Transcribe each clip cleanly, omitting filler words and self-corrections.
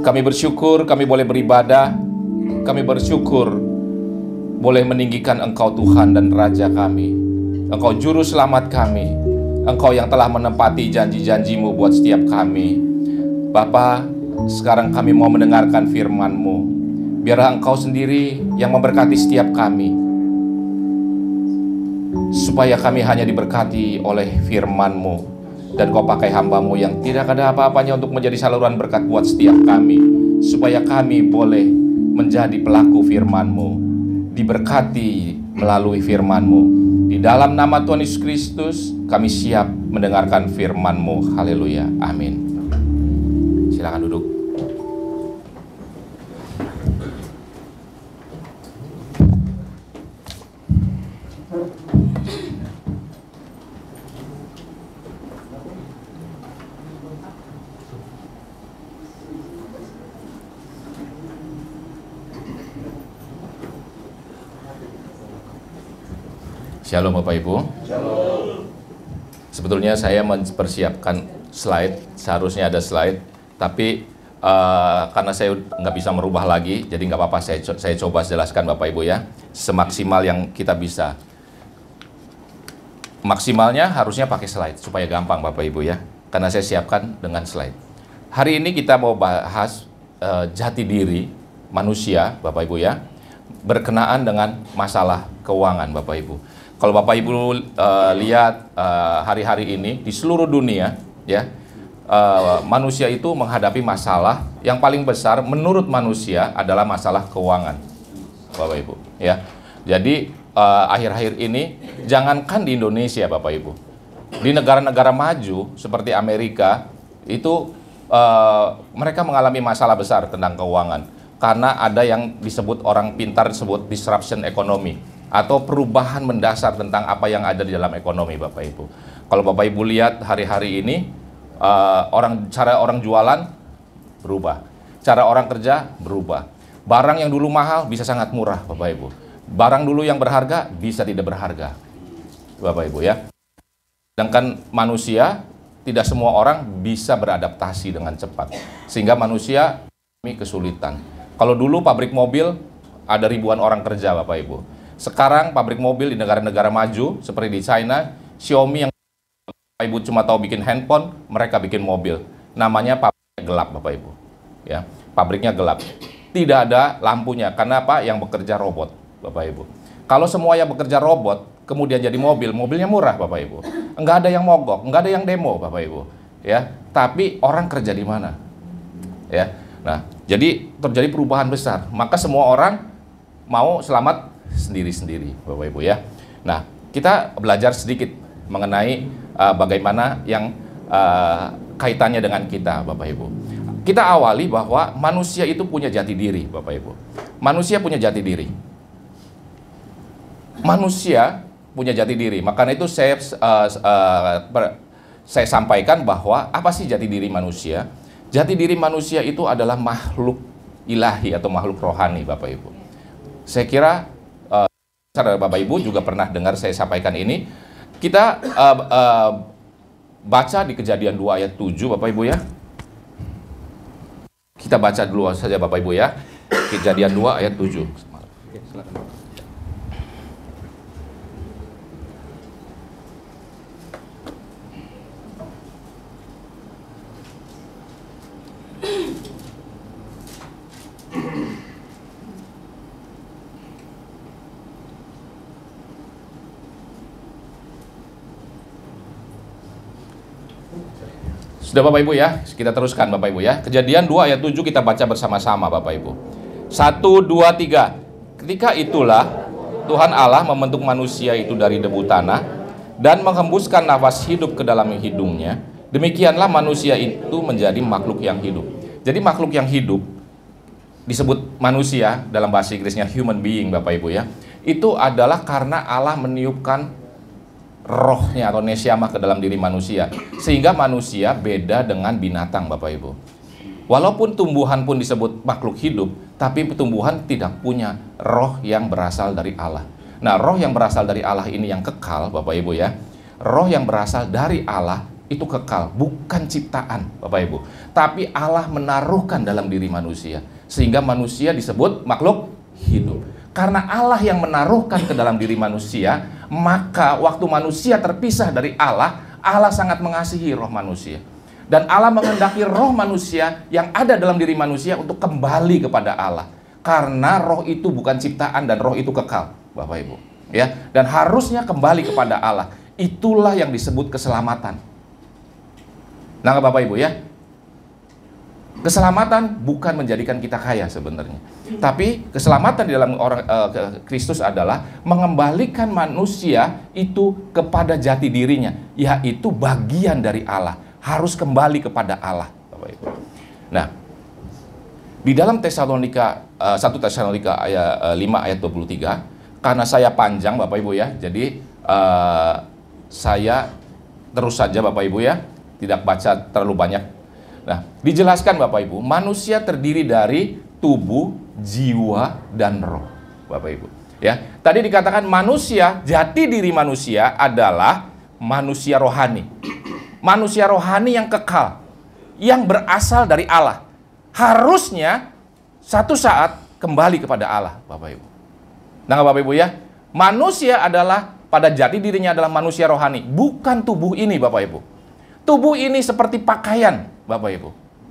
Kami bersyukur kami boleh beribadah. Kami bersyukur boleh meninggikan Engkau Tuhan dan Raja kami. Engkau Juru Selamat kami. Engkau yang telah menepati janji-janji-Mu buat setiap kami. Bapa, sekarang kami mau mendengarkan firman-Mu. Biarlah Engkau sendiri yang memberkati setiap kami, supaya kami hanya diberkati oleh firman-Mu. Dan Kau pakai hamba-Mu yang tidak ada apa-apanya untuk menjadi saluran berkat buat setiap kami, supaya kami boleh menjadi pelaku firman-Mu, diberkati melalui firman-Mu. Di dalam nama Tuhan Yesus Kristus, kami siap mendengarkan firman-Mu. Haleluya. Amin. Silakan duduk. Shalom Bapak Ibu. Shalom. Sebetulnya saya mempersiapkan slide, seharusnya ada slide, tapi karena saya nggak bisa merubah lagi, jadi nggak apa-apa, saya coba jelaskan Bapak Ibu ya, semaksimal yang kita bisa. Maksimalnya harusnya pakai slide, supaya gampang Bapak Ibu ya, karena saya siapkan dengan slide. Hari ini kita mau bahas jati diri manusia Bapak Ibu ya, berkenaan dengan masalah keuangan Bapak Ibu. Kalau Bapak Ibu lihat hari-hari ini di seluruh dunia ya, manusia itu menghadapi masalah yang paling besar menurut manusia adalah masalah keuangan Bapak Ibu ya. Jadi akhir-akhir ini jangankan di Indonesia Bapak Ibu, di negara-negara maju seperti Amerika itu mereka mengalami masalah besar tentang keuangan, karena ada yang disebut orang pintar disebut disruption ekonomi, atau perubahan mendasar tentang apa yang ada di dalam ekonomi Bapak Ibu. Kalau Bapak Ibu lihat hari-hari ini, cara orang jualan berubah, cara orang kerja berubah. Barang yang dulu mahal bisa sangat murah Bapak Ibu. Barang dulu yang berharga bisa tidak berharga Bapak Ibu ya. Sedangkan manusia, tidak semua orang bisa beradaptasi dengan cepat, sehingga manusia mengalami kesulitan. Kalau dulu pabrik mobil ada ribuan orang kerja Bapak Ibu. Sekarang pabrik mobil di negara-negara maju seperti di China, Xiaomi yang Bapak Ibu cuma tahu bikin handphone, mereka bikin mobil. Namanya pabriknya gelap Bapak Ibu. Ya, pabriknya gelap. Tidak ada lampunya. Karena apa? Yang bekerja robot Bapak Ibu. Kalau semua yang bekerja robot kemudian jadi mobil, mobilnya murah Bapak Ibu. Enggak ada yang mogok, enggak ada yang demo Bapak Ibu. Ya, tapi orang kerja di mana? Ya. Nah, jadi terjadi perubahan besar. Maka semua orang mau selamat sendiri-sendiri Bapak Ibu ya. Nah, kita belajar sedikit mengenai bagaimana yang kaitannya dengan kita Bapak Ibu. Kita awali bahwa manusia itu punya jati diri Bapak Ibu. Manusia punya jati diri. Manusia punya jati diri. Makanya itu saya sampaikan bahwa apa sih jati diri manusia? Jati diri manusia itu adalah makhluk ilahi atau makhluk rohani Bapak Ibu. Saya kira Bapak Ibu juga pernah dengar saya sampaikan ini. Kita baca di Kejadian 2 ayat 7 Bapak Ibu ya. Kita baca dulu saja Bapak Ibu ya. Kejadian 2 ayat 7. Oke, silakan. Sudah Bapak Ibu ya, kita teruskan Bapak Ibu ya. Kejadian 2 ayat 7 kita baca bersama-sama Bapak Ibu. 1, 2, 3. Ketika itulah Tuhan Allah membentuk manusia itu dari debu tanah dan menghembuskan nafas hidup ke dalam hidungnya. Demikianlah manusia itu menjadi makhluk yang hidup. Jadi makhluk yang hidup disebut manusia, dalam bahasa Inggrisnya human being Bapak Ibu ya. Itu adalah karena Allah meniupkan rohnya atau nesyamah ke dalam diri manusia, sehingga manusia beda dengan binatang Bapak Ibu. Walaupun tumbuhan pun disebut makhluk hidup, tapi tumbuhan tidak punya roh yang berasal dari Allah. Nah, roh yang berasal dari Allah ini yang kekal Bapak Ibu ya. Roh yang berasal dari Allah itu kekal, bukan ciptaan, Bapak Ibu. Tapi Allah menaruhkan dalam diri manusia, sehingga manusia disebut makhluk hidup. Karena Allah yang menaruhkan ke dalam diri manusia, maka waktu manusia terpisah dari Allah, Allah sangat mengasihi roh manusia. Dan Allah menghendaki roh manusia yang ada dalam diri manusia untuk kembali kepada Allah. Karena roh itu bukan ciptaan dan roh itu kekal, Bapak Ibu. Ya, dan harusnya kembali kepada Allah. Itulah yang disebut keselamatan. Nah, Bapak Ibu ya, keselamatan bukan menjadikan kita kaya sebenarnya. Tapi keselamatan di dalam Kristus adalah mengembalikan manusia itu kepada jati dirinya, yaitu bagian dari Allah, harus kembali kepada Allah, Bapak Ibu. Nah, di dalam 1 Tesalonika ayat 5 ayat 23, karena saya panjang Bapak Ibu ya, jadi saya terus saja Bapak Ibu ya, tidak baca terlalu banyak. Nah, dijelaskan Bapak Ibu, manusia terdiri dari tubuh, jiwa, dan roh, Bapak Ibu. Ya, tadi dikatakan manusia, jati diri manusia adalah manusia rohani. Manusia rohani yang kekal, yang berasal dari Allah. Harusnya satu saat kembali kepada Allah, Bapak Ibu. Nah, Bapak Ibu ya, manusia adalah pada jati dirinya adalah manusia rohani, bukan tubuh ini, Bapak Ibu. Tubuh ini seperti pakaian, Bapak Ibu.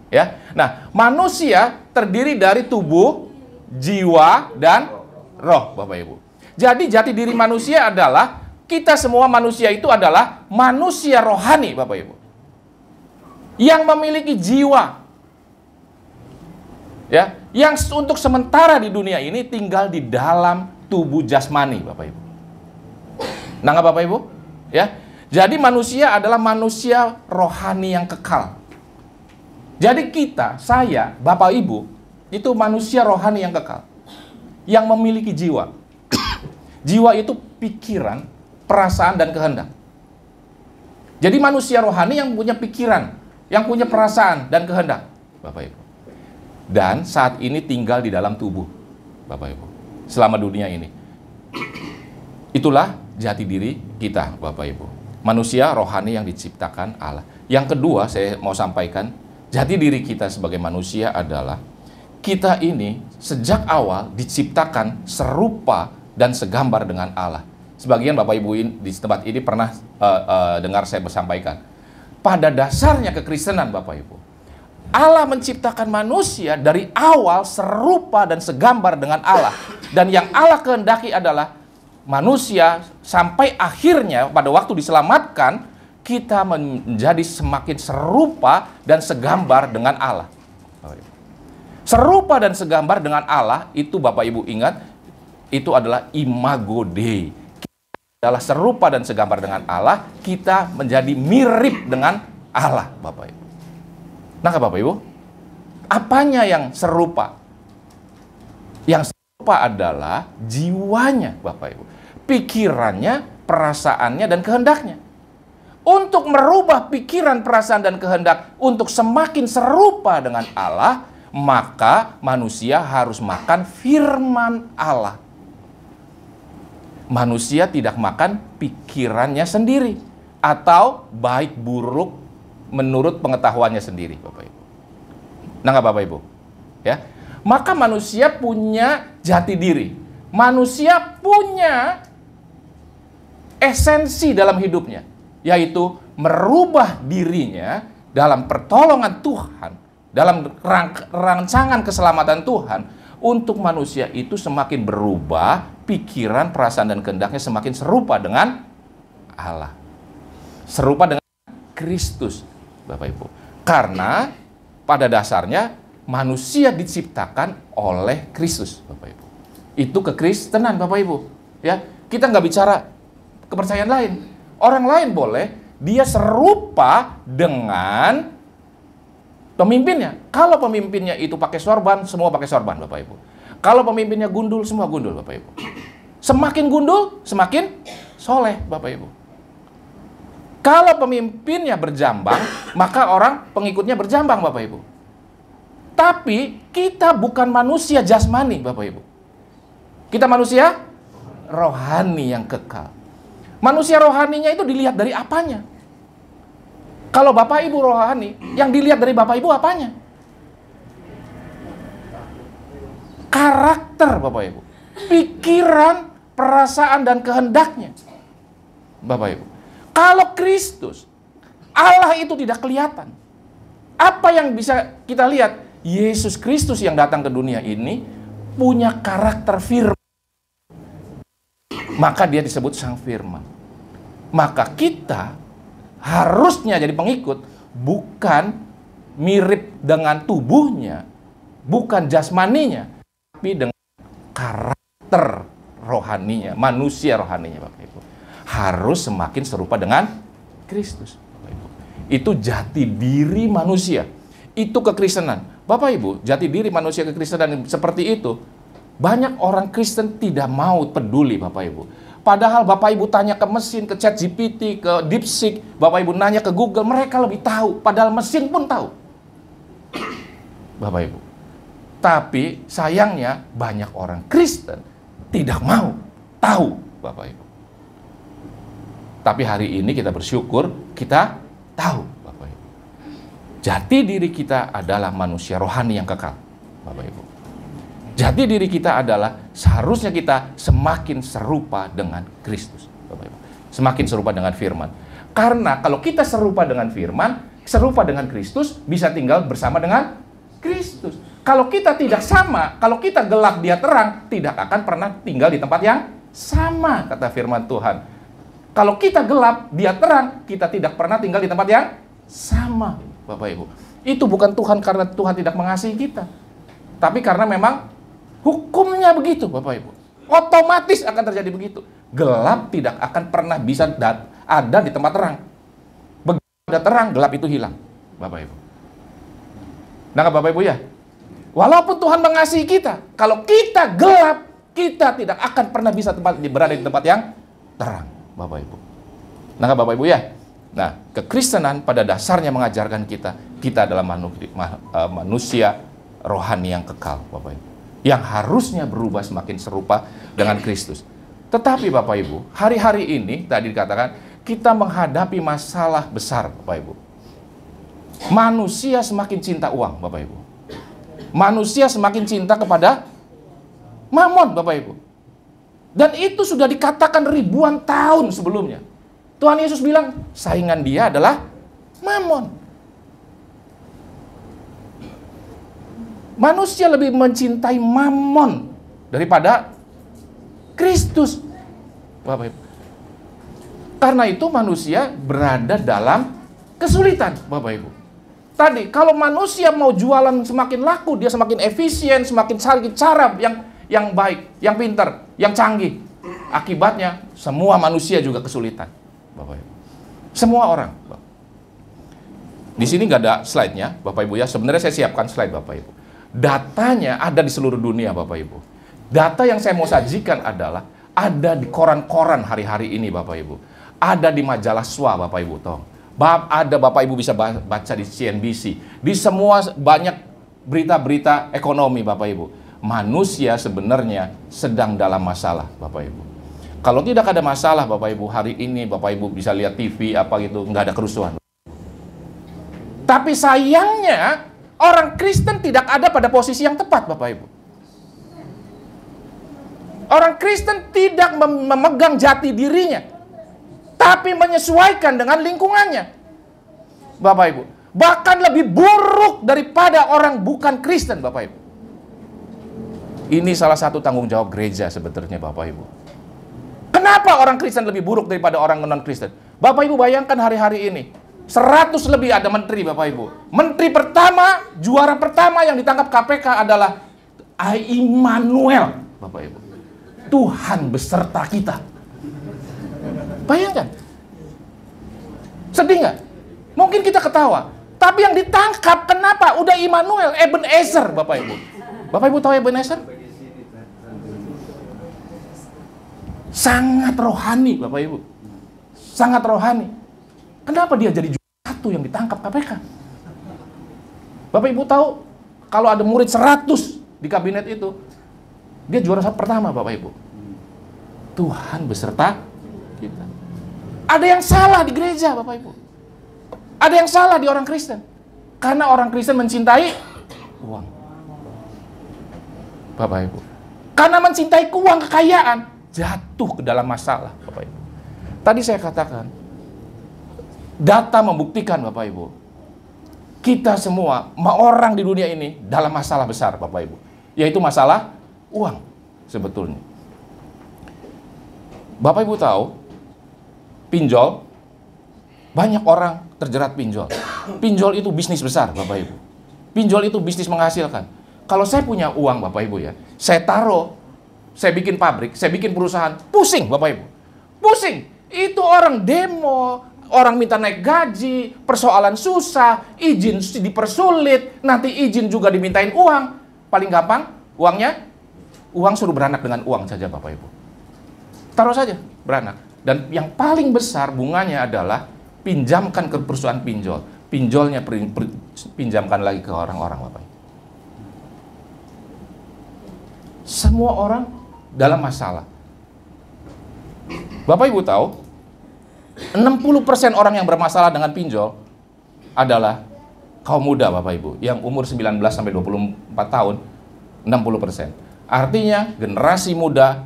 Ya. Nah, manusia terdiri dari tubuh, jiwa, dan roh, Bapak Ibu. Jadi jati diri manusia adalah kita semua manusia itu adalah manusia rohani, Bapak Ibu. Yang memiliki jiwa. Ya, yang untuk sementara di dunia ini tinggal di dalam tubuh jasmani, Bapak Ibu. Nah, Bapak Ibu, ya. Jadi manusia adalah manusia rohani yang kekal. Jadi kita, saya, Bapak Ibu, itu manusia rohani yang kekal. Yang memiliki jiwa. Jiwa itu pikiran, perasaan, dan kehendak. Jadi manusia rohani yang punya pikiran, yang punya perasaan, dan kehendak, Bapak Ibu. Dan saat ini tinggal di dalam tubuh, Bapak Ibu. Selama dunia ini. Itulah jati diri kita, Bapak Ibu. Manusia rohani yang diciptakan Allah. Yang kedua, saya mau sampaikan, jati diri kita sebagai manusia adalah kita ini sejak awal diciptakan serupa dan segambar dengan Allah. Sebagian Bapak Ibu di tempat ini pernah dengar saya bersampaikan. Pada dasarnya kekristenan, Bapak Ibu, Allah menciptakan manusia dari awal serupa dan segambar dengan Allah. Dan yang Allah kehendaki adalah manusia sampai akhirnya pada waktu diselamatkan, kita menjadi semakin serupa dan segambar dengan Allah. Serupa dan segambar dengan Allah, itu Bapak Ibu ingat, itu adalah imago Dei. Kita adalah serupa dan segambar dengan Allah, kita menjadi mirip dengan Allah, Bapak Ibu. Nah, Bapak Ibu, apanya yang serupa? Yang serupa adalah jiwanya, Bapak Ibu. Pikirannya, perasaannya, dan kehendaknya. Untuk merubah pikiran, perasaan, dan kehendak untuk semakin serupa dengan Allah, maka manusia harus makan firman Allah. Manusia tidak makan pikirannya sendiri atau baik buruk menurut pengetahuannya sendiri, Bapak Ibu. Nah, Bapak Ibu, ya. Maka manusia punya jati diri. Manusia punya esensi dalam hidupnya, yaitu merubah dirinya dalam pertolongan Tuhan, dalam rancangan keselamatan Tuhan, untuk manusia itu semakin berubah, pikiran, perasaan, dan kehendaknya semakin serupa dengan Allah. Serupa dengan Kristus, Bapak Ibu. Karena pada dasarnya manusia diciptakan oleh Kristus, Bapak Ibu. Itu kekristenan, Bapak Ibu. Ya, kita nggak bicara kepercayaan lain. Orang lain boleh, dia serupa dengan pemimpinnya. Kalau pemimpinnya itu pakai sorban, semua pakai sorban, Bapak Ibu. Kalau pemimpinnya gundul, semua gundul, Bapak Ibu. Semakin gundul, semakin soleh, Bapak Ibu. Kalau pemimpinnya berjambang, maka orang pengikutnya berjambang, Bapak Ibu. Tapi kita bukan manusia jasmani, Bapak Ibu. Kita manusia rohani yang kekal. Manusia rohaninya itu dilihat dari apanya? Kalau Bapak Ibu rohani, yang dilihat dari Bapak Ibu apanya? Karakter Bapak Ibu, pikiran, perasaan, dan kehendaknya. Bapak Ibu, kalau Kristus, Allah itu tidak kelihatan. Apa yang bisa kita lihat? Yesus Kristus yang datang ke dunia ini punya karakter firman. Maka dia disebut Sang Firman. Maka kita harusnya jadi pengikut, bukan mirip dengan tubuhnya, bukan jasmaninya, tapi dengan karakter rohaninya, manusia rohaninya, Bapak Ibu. Harus semakin serupa dengan Kristus, Bapak Ibu. Itu jati diri manusia. Itu kekristenan. Bapak Ibu, jati diri manusia kekristenan seperti itu. Banyak orang Kristen tidak mau peduli, Bapak Ibu. Padahal Bapak Ibu tanya ke mesin, ke ChatGPT, ke DeepSeek, Bapak Ibu nanya ke Google, mereka lebih tahu. Padahal mesin pun tahu. Bapak Ibu. Tapi sayangnya banyak orang Kristen tidak mau tahu, Bapak Ibu. Tapi hari ini kita bersyukur kita tahu, Bapak Ibu. Jati diri kita adalah manusia rohani yang kekal, Bapak Ibu. Jati diri kita adalah seharusnya kita semakin serupa dengan Kristus, Bapak Ibu. Semakin serupa dengan firman. Karena kalau kita serupa dengan firman, serupa dengan Kristus, bisa tinggal bersama dengan Kristus. Kalau kita tidak sama, kalau kita gelap dia terang, tidak akan pernah tinggal di tempat yang sama, kata firman Tuhan. Kalau kita gelap dia terang, kita tidak pernah tinggal di tempat yang sama, Bapak Ibu. Itu bukan Tuhan karena Tuhan tidak mengasihi kita, tapi karena memang hukumnya begitu, Bapak Ibu. Otomatis akan terjadi begitu. Gelap tidak akan pernah bisa ada di tempat terang. Begitu ada terang, gelap itu hilang, Bapak Ibu. Nah, Bapak Ibu ya, walaupun Tuhan mengasihi kita, kalau kita gelap, kita tidak akan pernah bisa berada di tempat yang terang, Bapak Ibu. Nah, Bapak Ibu ya, nah, kekristenan pada dasarnya mengajarkan kita adalah manusia rohani yang kekal, Bapak Ibu, yang harusnya berubah semakin serupa dengan Kristus. Tetapi Bapak Ibu, hari-hari ini tadi dikatakan kita menghadapi masalah besar, Bapak Ibu. Manusia semakin cinta uang, Bapak Ibu. Manusia semakin cinta kepada mamon, Bapak Ibu. Dan itu sudah dikatakan ribuan tahun sebelumnya. Tuhan Yesus bilang, saingan dia adalah mamon. Manusia lebih mencintai mamon daripada Kristus, Bapak Ibu. Karena itu manusia berada dalam kesulitan, Bapak Ibu. Tadi, kalau manusia mau jualan semakin laku, dia semakin efisien, semakin cari cara yang baik, yang pintar, yang canggih. Akibatnya, semua manusia juga kesulitan, Bapak Ibu. Semua orang. Di sini nggak ada slide-nya, Bapak Ibu ya. Sebenarnya saya siapkan slide, Bapak Ibu. Datanya ada di seluruh dunia, Bapak Ibu. Data yang saya mau sajikan adalah ada di koran-koran hari-hari ini, Bapak Ibu. Ada di majalah SWA, Bapak Ibu, toh. Ada Bapak Ibu bisa baca di CNBC, di semua banyak berita-berita ekonomi, Bapak Ibu. Manusia sebenarnya sedang dalam masalah, Bapak Ibu. Kalau tidak ada masalah, Bapak Ibu, hari ini Bapak Ibu bisa lihat TV apa gitu, nggak ada kerusuhan. Tapi sayangnya orang Kristen tidak ada pada posisi yang tepat, Bapak Ibu. Orang Kristen tidak memegang jati dirinya, tapi menyesuaikan dengan lingkungannya, Bapak Ibu. Bahkan lebih buruk daripada orang bukan Kristen, Bapak Ibu. Ini salah satu tanggung jawab gereja sebetulnya, Bapak Ibu. Kenapa orang Kristen lebih buruk daripada orang non-Kristen? Bapak Ibu bayangkan hari-hari ini, 100 lebih ada menteri, Bapak Ibu. Menteri pertama, juara pertama yang ditangkap KPK adalah Immanuel, Bapak Ibu. Tuhan beserta kita. Bayangkan. Sedih nggak? Mungkin kita ketawa. Tapi yang ditangkap kenapa? Udah Immanuel, Ebenezer, Bapak Ibu. Bapak Ibu tahu Ebenezer? Sangat rohani, Bapak Ibu. Sangat rohani. Kenapa dia jadi juara satu yang ditangkap KPK? Bapak Ibu tahu, kalau ada murid 100 di kabinet itu, dia juara satu pertama, Bapak Ibu. Tuhan beserta kita. Ada yang salah di gereja, Bapak Ibu. Ada yang salah di orang Kristen. Karena orang Kristen mencintai uang. Bapak Ibu. Karena mencintai uang, kekayaan, jatuh ke dalam masalah, Bapak Ibu. Tadi saya katakan, data membuktikan, Bapak Ibu, kita semua, orang di dunia ini dalam masalah besar, Bapak Ibu. Yaitu masalah uang, sebetulnya. Bapak Ibu tahu, pinjol, banyak orang terjerat pinjol. Pinjol itu bisnis besar, Bapak Ibu. Pinjol itu bisnis menghasilkan. Kalau saya punya uang, Bapak Ibu ya, saya taruh, saya bikin pabrik, saya bikin perusahaan, pusing, Bapak Ibu. Pusing. Itu orang demo, orang minta naik gaji, persoalan susah, izin dipersulit, nanti izin juga dimintain uang. Paling gampang, uang suruh beranak dengan uang saja, Bapak Ibu. Taruh saja, beranak. Dan yang paling besar bunganya adalah pinjamkan ke perusahaan pinjol. Pinjolnya pinjamkan lagi ke orang-orang, Bapak Ibu. Semua orang dalam masalah. Bapak Ibu tahu, 60% orang yang bermasalah dengan pinjol adalah kaum muda, Bapak Ibu, yang umur 19 sampai 24 tahun, 60%. Artinya generasi muda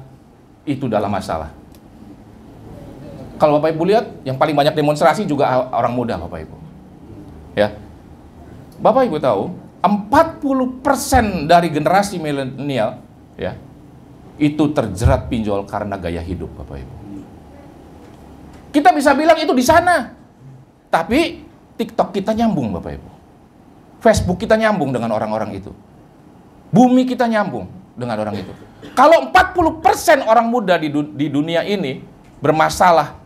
itu dalam masalah. Kalau Bapak Ibu lihat, yang paling banyak demonstrasi juga orang muda, Bapak Ibu. Ya. Bapak Ibu tahu, 40% dari generasi milenial ya, itu terjerat pinjol karena gaya hidup, Bapak Ibu. Kita bisa bilang itu di sana. Tapi TikTok kita nyambung, Bapak Ibu. Facebook kita nyambung dengan orang-orang itu. Bumi kita nyambung dengan orang itu. Kalau 40% orang muda di dunia ini bermasalah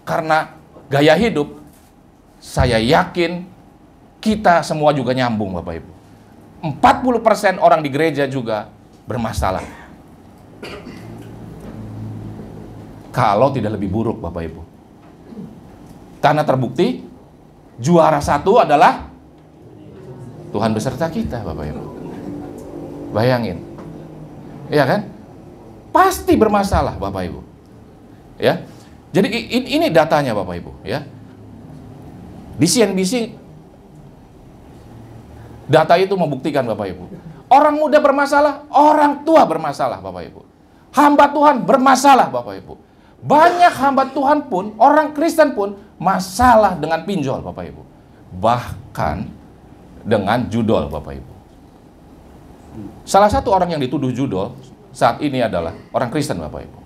karena gaya hidup, saya yakin kita semua juga nyambung, Bapak Ibu. 40% orang di gereja juga bermasalah. Kalau tidak lebih buruk, Bapak Ibu. Karena terbukti juara satu adalah Tuhan beserta kita, Bapak Ibu. Bayangin. Iya kan? Pasti bermasalah, Bapak Ibu. Ya. Jadi ini datanya, Bapak Ibu, ya. Di CNBC data itu membuktikan, Bapak Ibu. Orang muda bermasalah, orang tua bermasalah, Bapak Ibu. Hamba Tuhan bermasalah, Bapak Ibu. Banyak hamba Tuhan pun, orang Kristen pun masalah dengan pinjol, Bapak Ibu. Bahkan dengan judol, Bapak Ibu. Salah satu orang yang dituduh judol saat ini adalah orang Kristen, Bapak Ibu.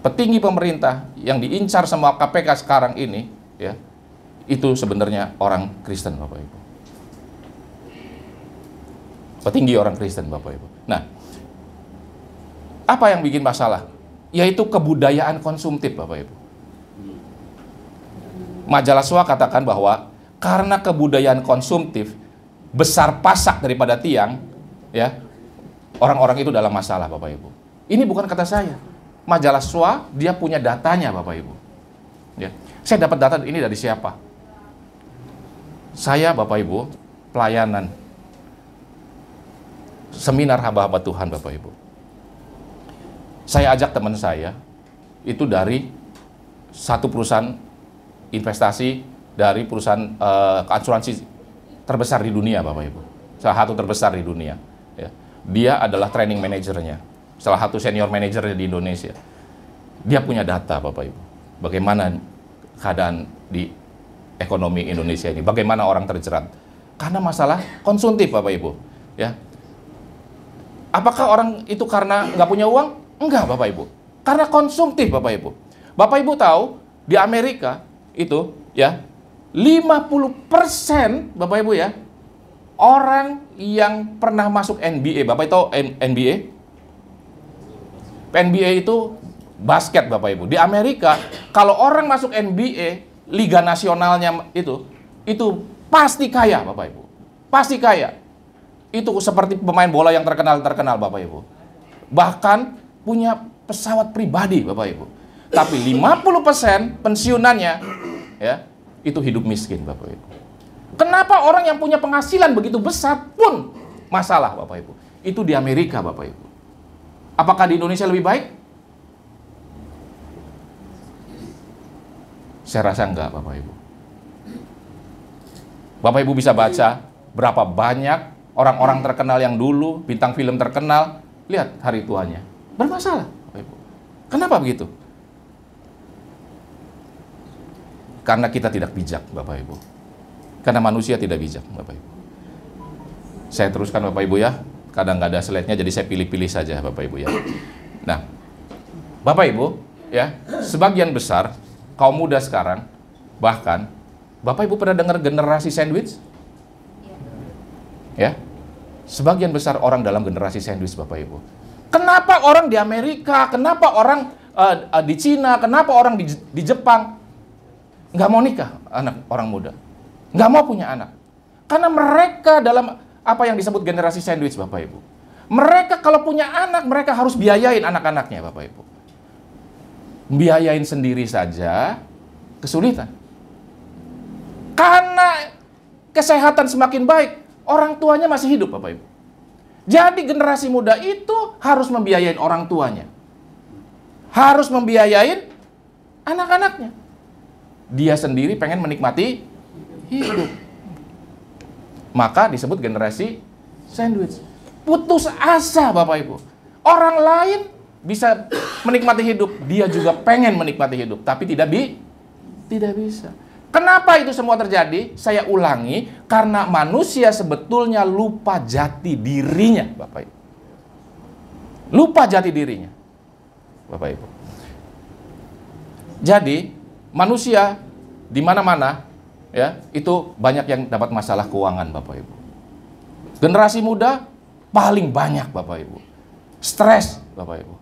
Petinggi pemerintah yang diincar sama KPK sekarang ini, ya, itu sebenarnya orang Kristen, Bapak Ibu. Petinggi orang Kristen, Bapak Ibu. Nah, apa yang bikin masalah? Yaitu kebudayaan konsumtif, Bapak Ibu. Majalah SWA katakan bahwa karena kebudayaan konsumtif, besar pasak daripada tiang, ya, orang-orang itu dalam masalah, Bapak Ibu. Ini bukan kata saya. Majalah SWA, dia punya datanya, Bapak Ibu. Ya. Saya dapat data ini dari siapa? Saya, Bapak Ibu, pelayanan seminar hamba-hamba Tuhan, Bapak Ibu. Saya ajak teman saya, itu dari satu perusahaan investasi, dari perusahaan asuransi terbesar di dunia, Bapak Ibu. Salah satu terbesar di dunia. Ya. Dia adalah training manajernya, salah satu senior manajer di Indonesia. Dia punya data, Bapak Ibu. Bagaimana keadaan di ekonomi Indonesia ini, bagaimana orang terjerat. Karena masalah konsumtif, Bapak Ibu. Ya. Apakah orang itu karena nggak punya uang? Enggak, Bapak Ibu. Karena konsumtif, Bapak Ibu. Bapak Ibu tahu, di Amerika itu, ya, 50%, Bapak Ibu ya, orang yang pernah masuk NBA. Bapak tahu NBA? NBA itu basket, Bapak Ibu. Di Amerika, kalau orang masuk NBA, liga nasionalnya itu pasti kaya, Bapak Ibu. Pasti kaya. Itu seperti pemain bola yang terkenal, Bapak Ibu. Bahkan punya pesawat pribadi, Bapak Ibu. Tapi 50% pensiunannya, ya, itu hidup miskin, Bapak Ibu. Kenapa orang yang punya penghasilan begitu besar pun masalah, Bapak Ibu? Itu di Amerika, Bapak Ibu. Apakah di Indonesia lebih baik? Saya rasa enggak, Bapak Ibu. Bapak Ibu bisa baca berapa banyak orang-orang terkenal yang dulu, bintang film terkenal, lihat hari tuanya. Bermasalah, Bapak Ibu. Kenapa begitu? Karena kita tidak bijak, Bapak Ibu. Karena manusia tidak bijak, Bapak Ibu. Saya teruskan Bapak Ibu ya. Kadang nggak ada slide-nya, jadi saya pilih-pilih saja Bapak Ibu ya. Nah, Bapak Ibu, ya, sebagian besar kaum muda sekarang, bahkan, Bapak Ibu pernah dengar generasi sandwich? Ya, sebagian besar orang dalam generasi sandwich, Bapak Ibu. Kenapa orang di Amerika, kenapa orang di Cina, kenapa orang di Jepang nggak mau nikah, anak orang muda, nggak mau punya anak? Karena mereka dalam apa yang disebut generasi sandwich, Bapak Ibu. Mereka kalau punya anak, mereka harus biayain anak-anaknya, Bapak Ibu. Biayain sendiri saja kesulitan. Karena kesehatan semakin baik, orang tuanya masih hidup, Bapak Ibu. Jadi generasi muda itu harus membiayain orang tuanya. Harus membiayain anak-anaknya. Dia sendiri pengen menikmati hidup. Maka disebut generasi sandwich. Putus asa, Bapak Ibu. Orang lain bisa menikmati hidup, dia juga pengen menikmati hidup, tapi tidak bisa. Kenapa itu semua terjadi? Saya ulangi, karena manusia sebetulnya lupa jati dirinya, Bapak Ibu. Lupa jati dirinya, Bapak Ibu. Jadi, manusia di mana-mana, ya, itu banyak yang dapat masalah keuangan, Bapak Ibu. Generasi muda paling banyak, Bapak Ibu. Stres, Bapak Ibu.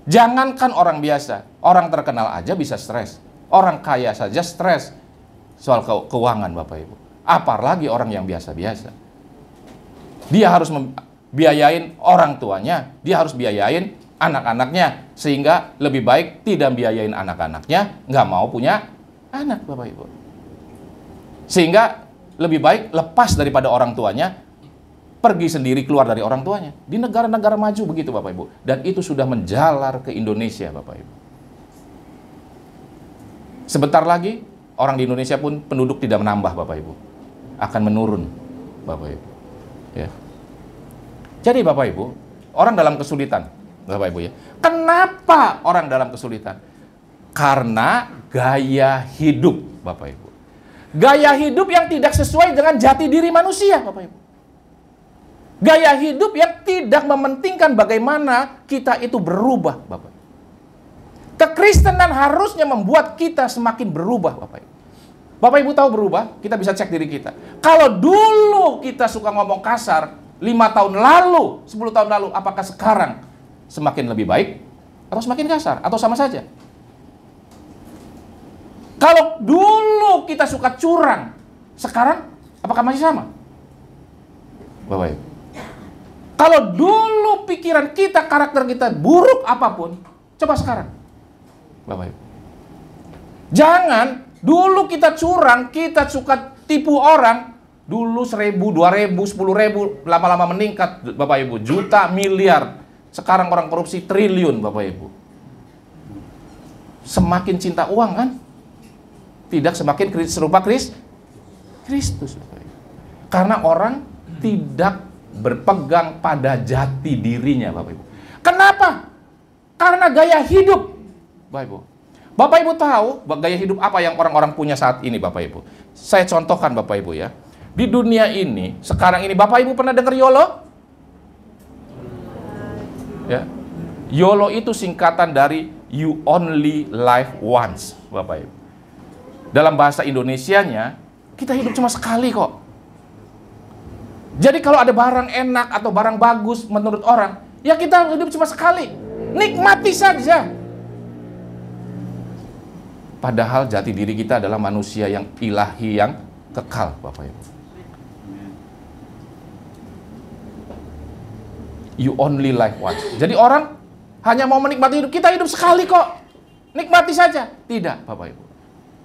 Jangankan orang biasa, orang terkenal aja bisa stres. Orang kaya saja stres soal keuangan, Bapak Ibu. Apalagi orang yang biasa-biasa. Dia harus biayain orang tuanya, dia harus biayain anak-anaknya, sehingga lebih baik tidak biayain anak-anaknya, nggak mau punya anak, Bapak Ibu. Sehingga lebih baik lepas daripada orang tuanya, pergi sendiri keluar dari orang tuanya. Di negara-negara maju begitu, Bapak Ibu. Dan itu sudah menjalar ke Indonesia, Bapak Ibu. Sebentar lagi, orang di Indonesia pun penduduk tidak menambah, Bapak Ibu. Akan menurun, Bapak Ibu. Ya. Jadi, Bapak Ibu, orang dalam kesulitan, Bapak Ibu ya. Kenapa orang dalam kesulitan? Karena gaya hidup, Bapak Ibu. Gaya hidup yang tidak sesuai dengan jati diri manusia, Bapak Ibu. Gaya hidup yang tidak mementingkan bagaimana kita itu berubah, Bapak Ibu. Kekristenan harusnya membuat kita semakin berubah, Bapak Ibu. Bapak Ibu tahu berubah, kita bisa cek diri kita. Kalau dulu kita suka ngomong kasar, 5 tahun lalu, 10 tahun lalu, apakah sekarang semakin lebih baik? Atau semakin kasar? Atau sama saja? Kalau dulu kita suka curang, sekarang apakah masih sama? Bapak Ibu. Kalau dulu pikiran kita, karakter kita buruk apapun, coba sekarang. Bapak Ibu. Jangan dulu kita curang, kita suka tipu orang, dulu 1.000, 2.000, 10.000, lama-lama meningkat, Bapak Ibu, juta, miliar. Sekarang orang korupsi triliun, Bapak Ibu. Semakin cinta uang kan? Tidak semakin serupa Kristus. Karena orang tidak berpegang pada jati dirinya, Bapak Ibu. Kenapa? Karena gaya hidup, Bapak Ibu. Bapak Ibu tahu gaya hidup apa yang orang-orang punya saat ini, Bapak Ibu? Saya contohkan, Bapak Ibu ya. Di dunia ini, sekarang ini, Bapak Ibu pernah dengar YOLO? Ya. YOLO itu singkatan dari You Only Live Once, Bapak Ibu. Dalam bahasa Indonesianya, kita hidup cuma sekali kok. Jadi kalau ada barang enak atau barang bagus menurut orang, ya kita hidup cuma sekali. Nikmati saja. Padahal jati diri kita adalah manusia yang ilahi, yang kekal, Bapak Ibu. You only live once. Jadi orang hanya mau menikmati hidup. Kita hidup sekali kok. Nikmati saja. Tidak, Bapak Ibu.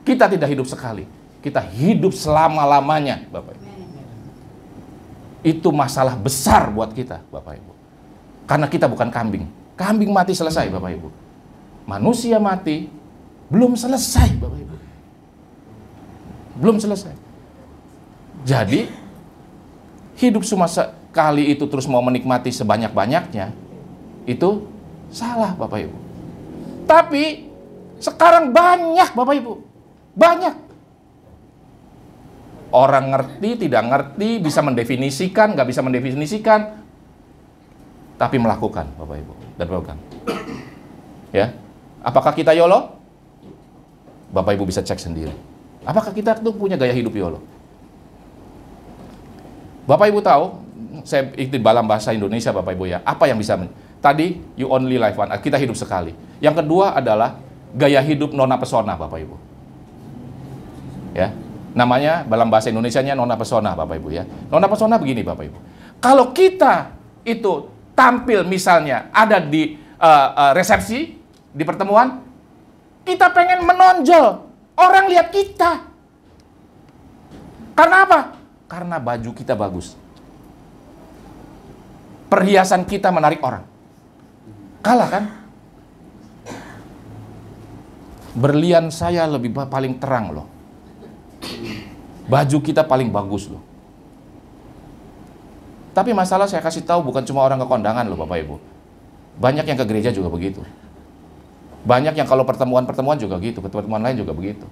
Kita tidak hidup sekali. Kita hidup selama-lamanya, Bapak Ibu. Itu masalah besar buat kita, Bapak Ibu. Karena kita bukan kambing. Kambing mati selesai, Bapak Ibu. Manusia mati belum selesai, Bapak Ibu. Belum selesai. Jadi, hidup cuma sekali itu terus mau menikmati sebanyak-banyaknya, itu salah Bapak Ibu. Tapi, sekarang banyak Bapak Ibu. Banyak. Orang ngerti, tidak ngerti, bisa mendefinisikan, nggak bisa mendefinisikan, tapi melakukan Bapak Ibu dan pegang. Ya, apakah kita YOLO? Bapak Ibu bisa cek sendiri. Apakah kita tuh punya gaya hidup YOLO? Bapak Ibu tahu, saya ikut dalam bahasa Indonesia Bapak Ibu ya, apa yang bisa tadi you only live one, kita hidup sekali. Yang kedua adalah gaya hidup nona pesona Bapak Ibu. Ya, namanya dalam bahasa Indonesianya nona pesona Bapak Ibu ya. Nona pesona begini Bapak Ibu. Kalau kita itu tampil misalnya ada di resepsi, di pertemuan, kita pengen menonjol, orang lihat kita. Karena apa? Karena baju kita bagus. Perhiasan kita menarik orang. Kalah kan? Berlian saya paling terang loh. Baju kita paling bagus loh. Tapi masalah saya kasih tahu bukan cuma orang ke kondangan loh Bapak Ibu. Banyak yang ke gereja juga begitu. Banyak yang kalau pertemuan-pertemuan juga gitu, pertemuan lain juga begitu.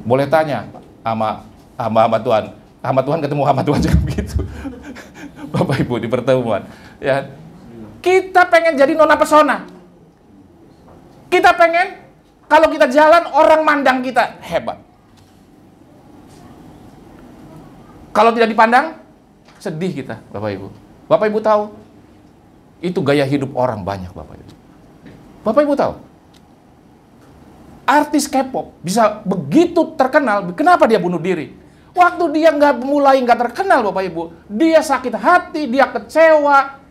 Boleh tanya sama Tuhan. Sama Tuhan ketemu sama Tuhan juga begitu. Bapak Ibu di pertemuan. Ya. Kita pengen jadi nona pesona. Kita pengen kalau kita jalan orang mandang kita hebat. Kalau tidak dipandang, sedih kita, Bapak Ibu. Bapak Ibu tahu, itu gaya hidup orang banyak, Bapak Ibu. Bapak Ibu tahu, artis K-pop bisa begitu terkenal, kenapa dia bunuh diri? Waktu dia nggak terkenal, Bapak Ibu, dia sakit hati, dia kecewa,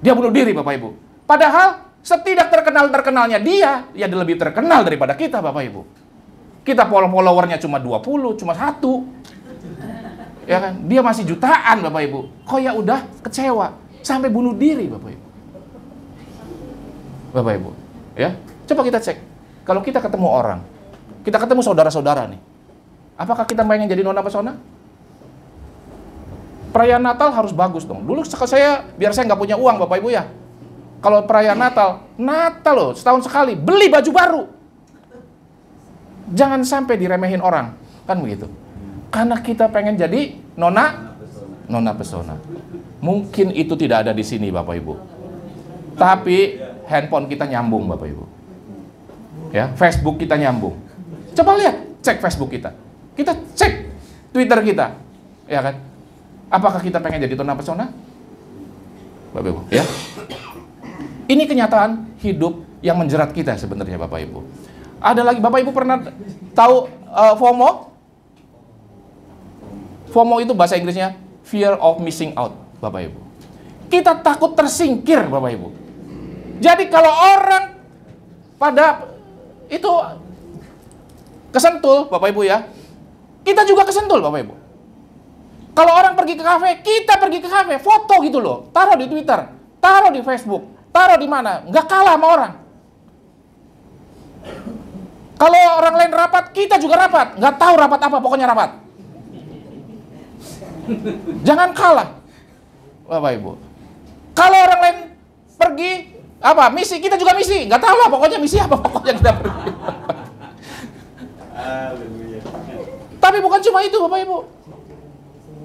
dia bunuh diri, Bapak Ibu. Padahal setidak terkenalnya dia lebih terkenal daripada kita, Bapak Ibu. Kita followernya cuma 20, cuma 1. Ya kan? Dia masih jutaan Bapak Ibu. Kok ya udah kecewa sampai bunuh diri Bapak Ibu. Bapak Ibu, ya. Coba kita cek. Kalau kita ketemu orang, kita ketemu saudara-saudara nih. Apakah kita pengen jadi nona pesona? Perayaan Natal harus bagus dong. Dulu biar saya nggak punya uang Bapak Ibu ya. Kalau perayaan Natal loh, setahun sekali beli baju baru. Jangan sampai diremehin orang, kan begitu. Karena kita pengen jadi nona pesona. Mungkin itu tidak ada di sini Bapak Ibu. Tapi handphone kita nyambung Bapak Ibu. Ya, Facebook kita nyambung. Coba lihat, cek Facebook kita. Kita cek Twitter kita. Ya kan? Apakah kita pengen jadi nona pesona? Bapak Ibu, ya. Ini kenyataan hidup yang menjerat kita sebenarnya Bapak Ibu. Ada lagi Bapak Ibu pernah tahu FOMO? FOMO itu bahasa Inggrisnya fear of missing out, Bapak Ibu. Kita takut tersingkir, Bapak Ibu. Jadi kalau orang pada itu kesentul, Bapak Ibu ya, kita juga kesentul, Bapak Ibu. Kalau orang pergi ke kafe, kita pergi ke kafe, foto gitu loh, taruh di Twitter, taruh di Facebook, taruh di mana, nggak kalah sama orang. Kalau orang lain rapat, kita juga rapat, nggak tahu rapat apa, pokoknya rapat. Jangan kalah, Bapak Ibu. Kalau orang lain pergi misi, kita juga misi. Nggak tahu lah, pokoknya misi apa, pokoknya kita pergi. Tapi bukan cuma itu, Bapak Ibu.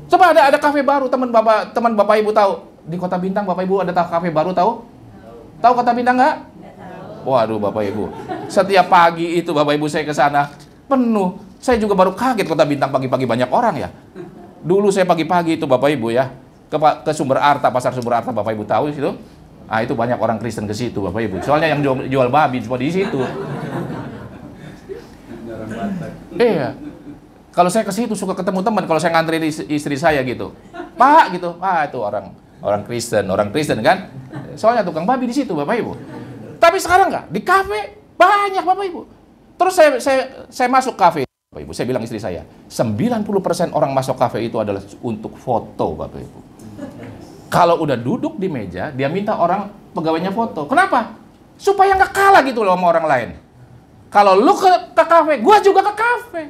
Coba ada kafe baru, teman Bapak Ibu tahu di Kota Bintang, Bapak Ibu ada kafe baru tahu? Tahu Kota Bintang nggak? Waduh, Bapak Ibu. Setiap pagi itu Bapak Ibu saya ke sana penuh. Saya juga baru kaget Kota Bintang pagi-pagi banyak orang ya. Dulu saya pagi-pagi itu Bapak Ibu ya, ke Sumber Arta, pasar Sumber Arta Bapak Ibu tahu situ. Ah itu banyak orang Kristen ke situ Bapak Ibu. Soalnya yang jual babi cuma di situ. Iya. Kalau saya ke situ suka ketemu teman, kalau saya ngantri istri saya gitu. Pak gitu. Ah itu orang Kristen kan. Soalnya tukang babi di situ Bapak Ibu. Tapi sekarang enggak, di kafe banyak Bapak Ibu. Terus saya masuk kafe. Bapak Ibu, saya bilang istri saya, 90% orang masuk kafe itu adalah untuk foto, Bapak Ibu. Kalau udah duduk di meja, dia minta orang pegawainya foto. Kenapa? Supaya nggak kalah gitu loh sama orang lain. Kalau lu ke kafe, gua juga ke kafe.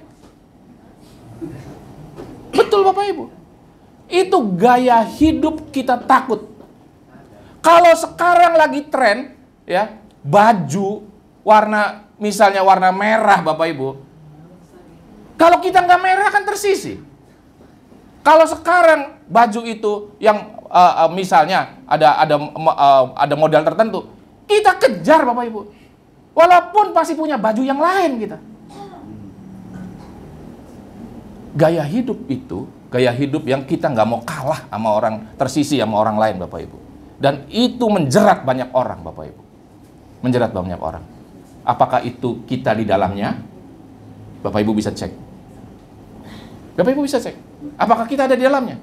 Bapak Ibu. Itu gaya hidup kita takut. Kalau sekarang lagi tren, ya, baju warna, misalnya warna merah Bapak Ibu. Kalau kita nggak merah kan tersisih. Kalau sekarang baju itu yang misalnya ada model tertentu, kita kejar Bapak Ibu. Walaupun pasti punya baju yang lain kita. Gaya hidup itu, gaya hidup yang kita nggak mau kalah sama orang, tersisih sama orang lain Bapak Ibu. Dan itu menjerat banyak orang Bapak Ibu. Menjerat banyak orang. Apakah itu kita di dalamnya? Bapak Ibu bisa cek. Bapak Ibu bisa cek. Apakah kita ada di dalamnya?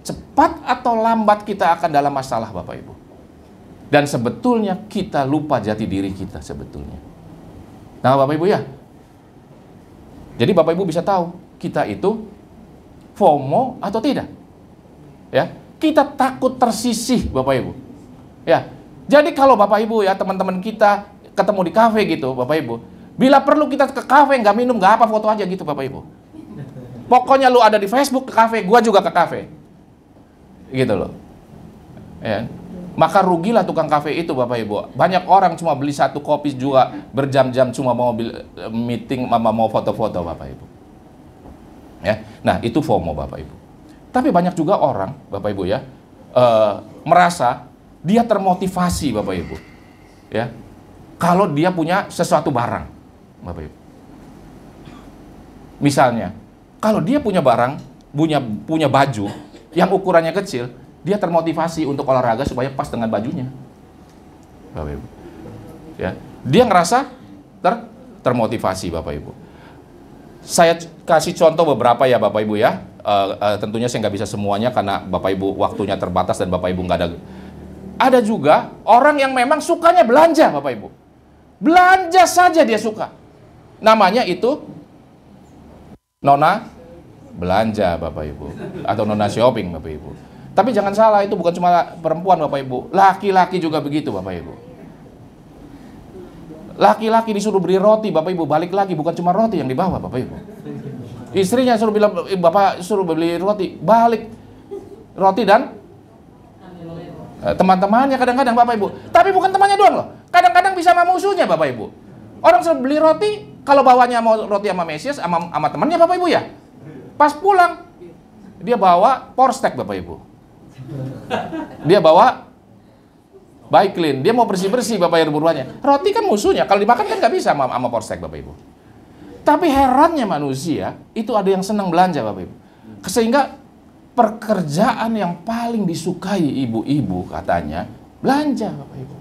Cepat atau lambat kita akan dalam masalah Bapak Ibu. Dan sebetulnya kita lupa jati diri kita sebetulnya. Nah Bapak Ibu ya. Jadi Bapak Ibu bisa tahu kita itu FOMO atau tidak. Ya, kita takut tersisih Bapak Ibu. Ya. Jadi kalau Bapak Ibu ya, teman-teman kita ketemu di kafe gitu Bapak Ibu. Bila perlu kita ke kafe nggak minum, nggak apa, foto aja gitu Bapak Ibu. Pokoknya lu ada di Facebook ke kafe, gua juga ke kafe. Gitu loh. Ya. Maka rugilah tukang kafe itu Bapak Ibu. Banyak orang cuma beli satu kopi juga berjam-jam cuma mau meeting, mau foto-foto Bapak Ibu. Ya. Nah, itu FOMO Bapak Ibu. Tapi banyak juga orang Bapak Ibu ya, merasa dia termotivasi Bapak Ibu. Ya. Kalau dia punya sesuatu barang Bapak Ibu. Misalnya kalau dia punya barang, punya baju yang ukurannya kecil, dia termotivasi untuk olahraga supaya pas dengan bajunya. Bapak Ibu. Ya, dia ngerasa termotivasi Bapak Ibu. Saya kasih contoh beberapa ya Bapak Ibu ya. Tentunya saya nggak bisa semuanya karena Bapak Ibu waktunya terbatas dan Bapak Ibu nggak ada. Ada juga orang yang memang sukanya belanja Bapak Ibu. Belanja saja dia suka. Namanya itu nona belanja Bapak Ibu, atau nona shopping Bapak Ibu. Tapi jangan salah, itu bukan cuma perempuan Bapak Ibu, laki-laki juga begitu Bapak Ibu. Laki-laki disuruh beli roti Bapak Ibu, balik lagi bukan cuma roti yang dibawa Bapak Ibu. Istrinya suruh bilang, Bapak suruh beli roti, balik roti dan teman-temannya kadang-kadang Bapak Ibu. Tapi bukan temannya doang loh, kadang-kadang bisa sama musuhnya Bapak Ibu. Orang suruh beli roti, kalau bawanya mau roti sama Mesias, sama temannya Bapak Ibu ya. Pas pulang, dia bawa Porstek Bapak Ibu. Dia bawa Baiklin, dia mau bersih-bersih Bapak Ibu buruannya. Roti kan musuhnya, kalau dimakan kan nggak bisa sama Porstek Bapak Ibu. Tapi herannya manusia, itu ada yang senang belanja Bapak Ibu. Sehingga pekerjaan yang paling disukai ibu-ibu katanya, belanja Bapak Ibu.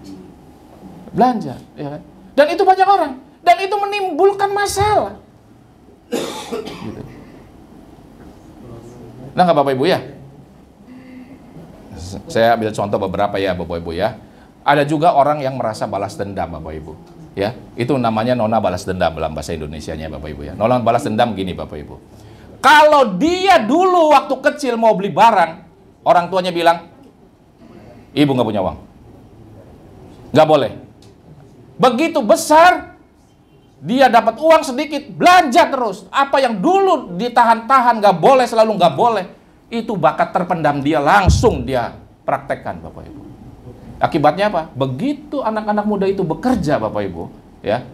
Belanja, ya kan? Dan itu banyak orang. Dan itu menimbulkan masalah. Gitu. Nah nggak Bapak Ibu ya? Saya ambil contoh beberapa ya Bapak Ibu ya. Ada juga orang yang merasa balas dendam Bapak Ibu. Ya, itu namanya nona balas dendam dalam bahasa Indonesianya Bapak Ibu ya. Nona balas dendam gini Bapak Ibu. Kalau dia dulu waktu kecil mau beli barang, orang tuanya bilang, ibu nggak punya uang. Nggak boleh. Begitu besar, dia dapat uang sedikit, belanja terus. Apa yang dulu ditahan-tahan, nggak boleh, selalu nggak boleh. Itu bakat terpendam dia, langsung dia praktekkan Bapak Ibu. Akibatnya apa? Begitu anak-anak muda itu bekerja Bapak Ibu, ya,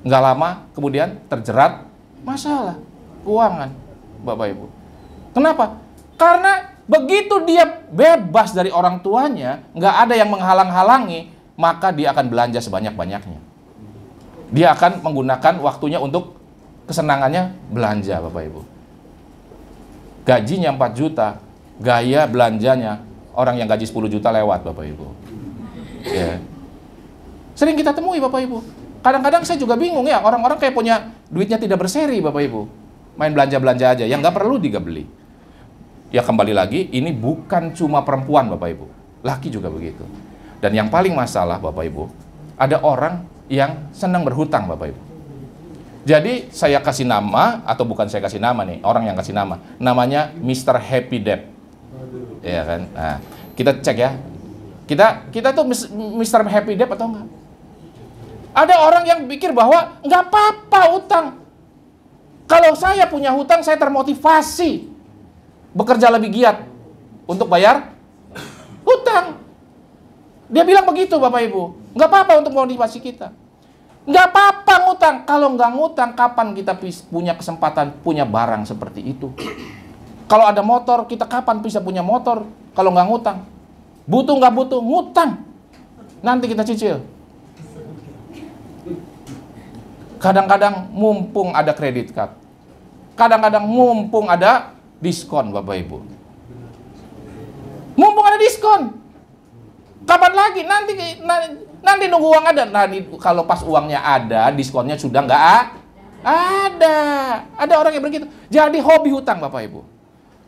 nggak lama kemudian terjerat masalah keuangan Bapak Ibu. Kenapa? Karena begitu dia bebas dari orang tuanya, nggak ada yang menghalang-halangi, maka dia akan belanja sebanyak-banyaknya. Dia akan menggunakan waktunya untuk kesenangannya belanja Bapak Ibu. Gajinya 4 juta, gaya belanjanya orang yang gaji 10 juta lewat Bapak Ibu. Ya. Sering kita temui Bapak Ibu. Kadang-kadang saya juga bingung ya, orang-orang kayak punya duitnya tidak berseri Bapak Ibu. Main belanja-belanja aja, yang nggak perlu juga beli. Ya kembali lagi, ini bukan cuma perempuan Bapak Ibu. Laki juga begitu. Dan yang paling masalah Bapak Ibu, ada orang yang senang berhutang Bapak Ibu. Jadi saya kasih nama, atau bukan saya kasih nama nih, orang yang kasih nama. Namanya Mr. Happy Debt. Ya kan? Nah, kita cek ya. Kita tuh Mr. Happy Debt atau enggak? Ada orang yang pikir bahwa nggak apa-apa utang. Kalau saya punya hutang, saya termotivasi. bekerja lebih giat untuk bayar hutang. Dia bilang begitu Bapak Ibu. Nggak apa-apa untuk motivasi kita. Nggak apa-apa ngutang. Kalau nggak ngutang, kapan kita punya kesempatan punya barang seperti itu? Kalau ada motor, kita kapan bisa punya motor kalau nggak ngutang? Butuh nggak butuh, ngutang. Nanti kita cicil. Kadang-kadang mumpung ada kredit card. Kadang-kadang mumpung ada diskon Bapak Ibu. Mumpung ada diskon. Kapan lagi? Nanti nunggu uang ada. Nah, kalau pas uangnya ada, diskonnya sudah nggak ada. Ada orang yang begitu. Jadi hobi hutang Bapak Ibu.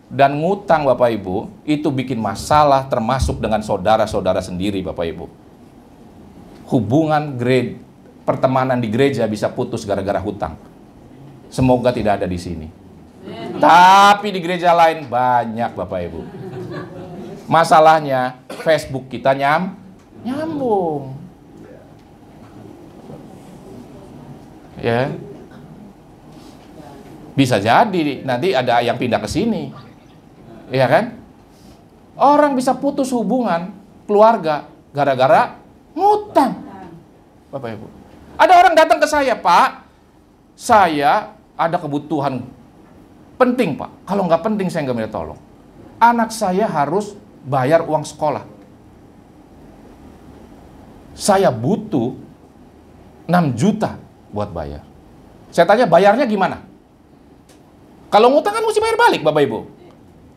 Dan ngutang Bapak Ibu, itu bikin masalah termasuk dengan saudara-saudara sendiri Bapak Ibu. Hubungan pertemanan di gereja bisa putus gara-gara hutang. Semoga tidak ada di sini. Tapi di gereja lain banyak Bapak Ibu. Masalahnya Facebook kita nyambung. Ya. Bisa jadi nanti ada yang pindah ke sini. Iya kan? Orang bisa putus hubungan keluarga gara-gara ngutang. Bapak Ibu. Ada orang datang ke saya, Pak, saya ada kebutuhan penting, Pak. Kalau nggak penting, saya nggak minta tolong. Anak saya harus bayar uang sekolah. Saya butuh 6 juta buat bayar. Saya tanya, bayarnya gimana? Kalau ngutang kan mesti bayar balik, Bapak Ibu.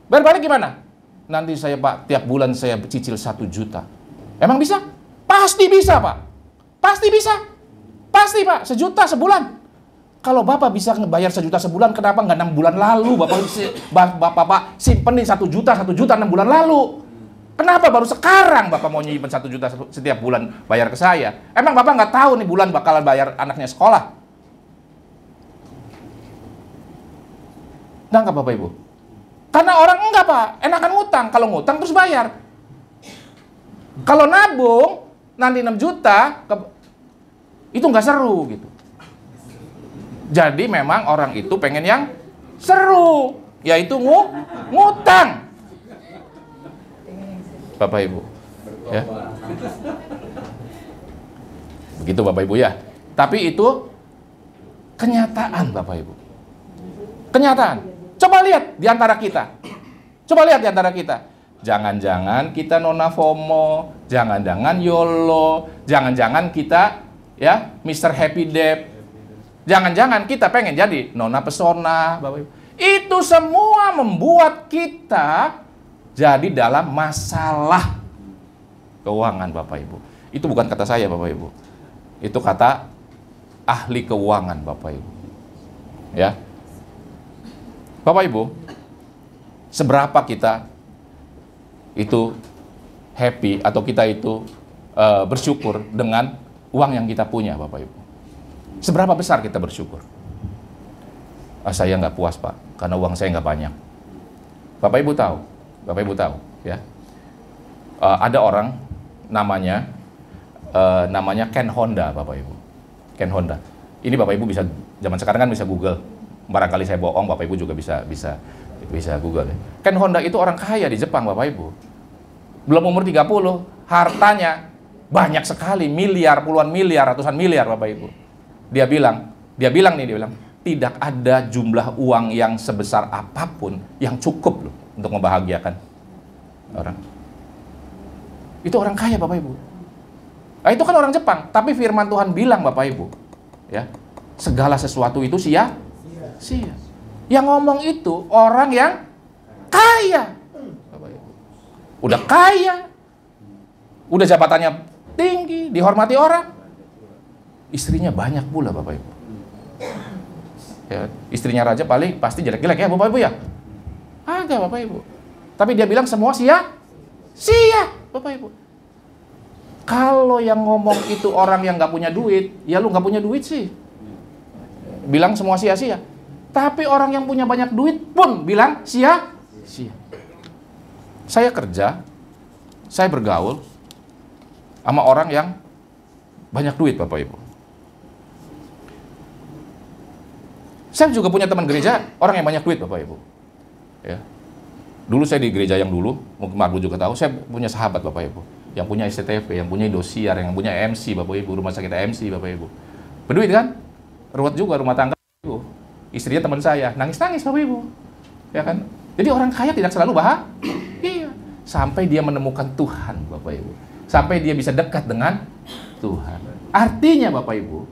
Bayar balik gimana? Nanti saya, Pak, tiap bulan saya cicil 1 juta. Emang bisa? Pasti bisa, Pak. Pasti bisa. Pasti Pak, 1 juta sebulan. Kalau Bapak bisa bayar 1 juta sebulan, kenapa nggak 6 bulan lalu? Bapak simpenin 1 juta 6 bulan lalu. Kenapa baru sekarang Bapak mau nyimpen 1 juta setiap bulan bayar ke saya? Emang Bapak nggak tahu nih bulan bakalan bayar anaknya sekolah? Nggak Bapak Ibu? Karena orang enggak Pak, enakan ngutang. Kalau ngutang terus bayar. Kalau nabung, nanti 6 juta, itu nggak seru gitu. Jadi memang orang itu pengen yang seru, yaitu ngutang. Bapak Ibu, ya. Begitu Bapak Ibu ya. Tapi itu kenyataan Bapak Ibu. Kenyataan. Coba lihat di antara kita. Coba lihat di antara kita. Jangan-jangan kita nona FOMO, jangan-jangan YOLO, jangan-jangan kita ya Mr. Happy Dep. Jangan-jangan kita pengen jadi nona pesona, Bapak Ibu. Itu semua membuat kita jadi dalam masalah keuangan, Bapak Ibu. Itu bukan kata saya, Bapak Ibu. Itu kata ahli keuangan, Bapak Ibu. Ya. Bapak Ibu, seberapa kita itu happy atau kita itu bersyukur dengan uang yang kita punya, Bapak Ibu? Seberapa besar kita bersyukur? Saya nggak puas, Pak, karena uang saya nggak banyak. Bapak Ibu tahu, ya. Ada orang namanya Ken Honda, Bapak Ibu. Ken Honda. Ini Bapak Ibu bisa, zaman sekarang kan bisa Google. Barangkali saya bohong, Bapak Ibu juga bisa Google. Ya. Ken Honda itu orang kaya di Jepang, Bapak Ibu. Belum umur 30, hartanya banyak sekali, miliar, puluhan miliar, ratusan miliar, Bapak Ibu. Dia bilang, tidak ada jumlah uang yang sebesar apapun yang cukup loh untuk membahagiakan orang. Itu orang kaya, Bapak Ibu. Nah, itu kan orang Jepang, tapi firman Tuhan bilang, Bapak Ibu, ya, segala sesuatu itu sia. Yang ngomong itu orang yang kaya, Bapak Ibu. Udah kaya, udah jabatannya tinggi, dihormati orang, istrinya banyak pula, Bapak Ibu. Ya, istrinya raja paling pasti jelek-jelek ya, Bapak Ibu ya. Agak, Bapak Ibu. Tapi dia bilang semua sia, Bapak Ibu. Kalau yang ngomong itu orang yang nggak punya duit, ya lu nggak punya duit sih. Bilang semua sia-sia. Tapi orang yang punya banyak duit pun bilang sia. Saya kerja, saya bergaul sama orang yang banyak duit, Bapak Ibu. Saya juga punya teman gereja, orang yang banyak duit, Bapak Ibu. Ya. Dulu saya di gereja yang dulu, mungkin Marbu juga tahu, saya punya sahabat Bapak Ibu, yang punya SCTV, yang punya Indosiar, yang punya MC Bapak Ibu, rumah sakit MC Bapak Ibu. Berduit kan? Ruwet juga rumah tangga Ibu. Istrinya teman saya, nangis-nangis Bapak Ibu. Ya kan? Jadi orang kaya tidak selalu bahagia. Sampai dia menemukan Tuhan Bapak Ibu. Sampai dia bisa dekat dengan Tuhan. Artinya Bapak Ibu,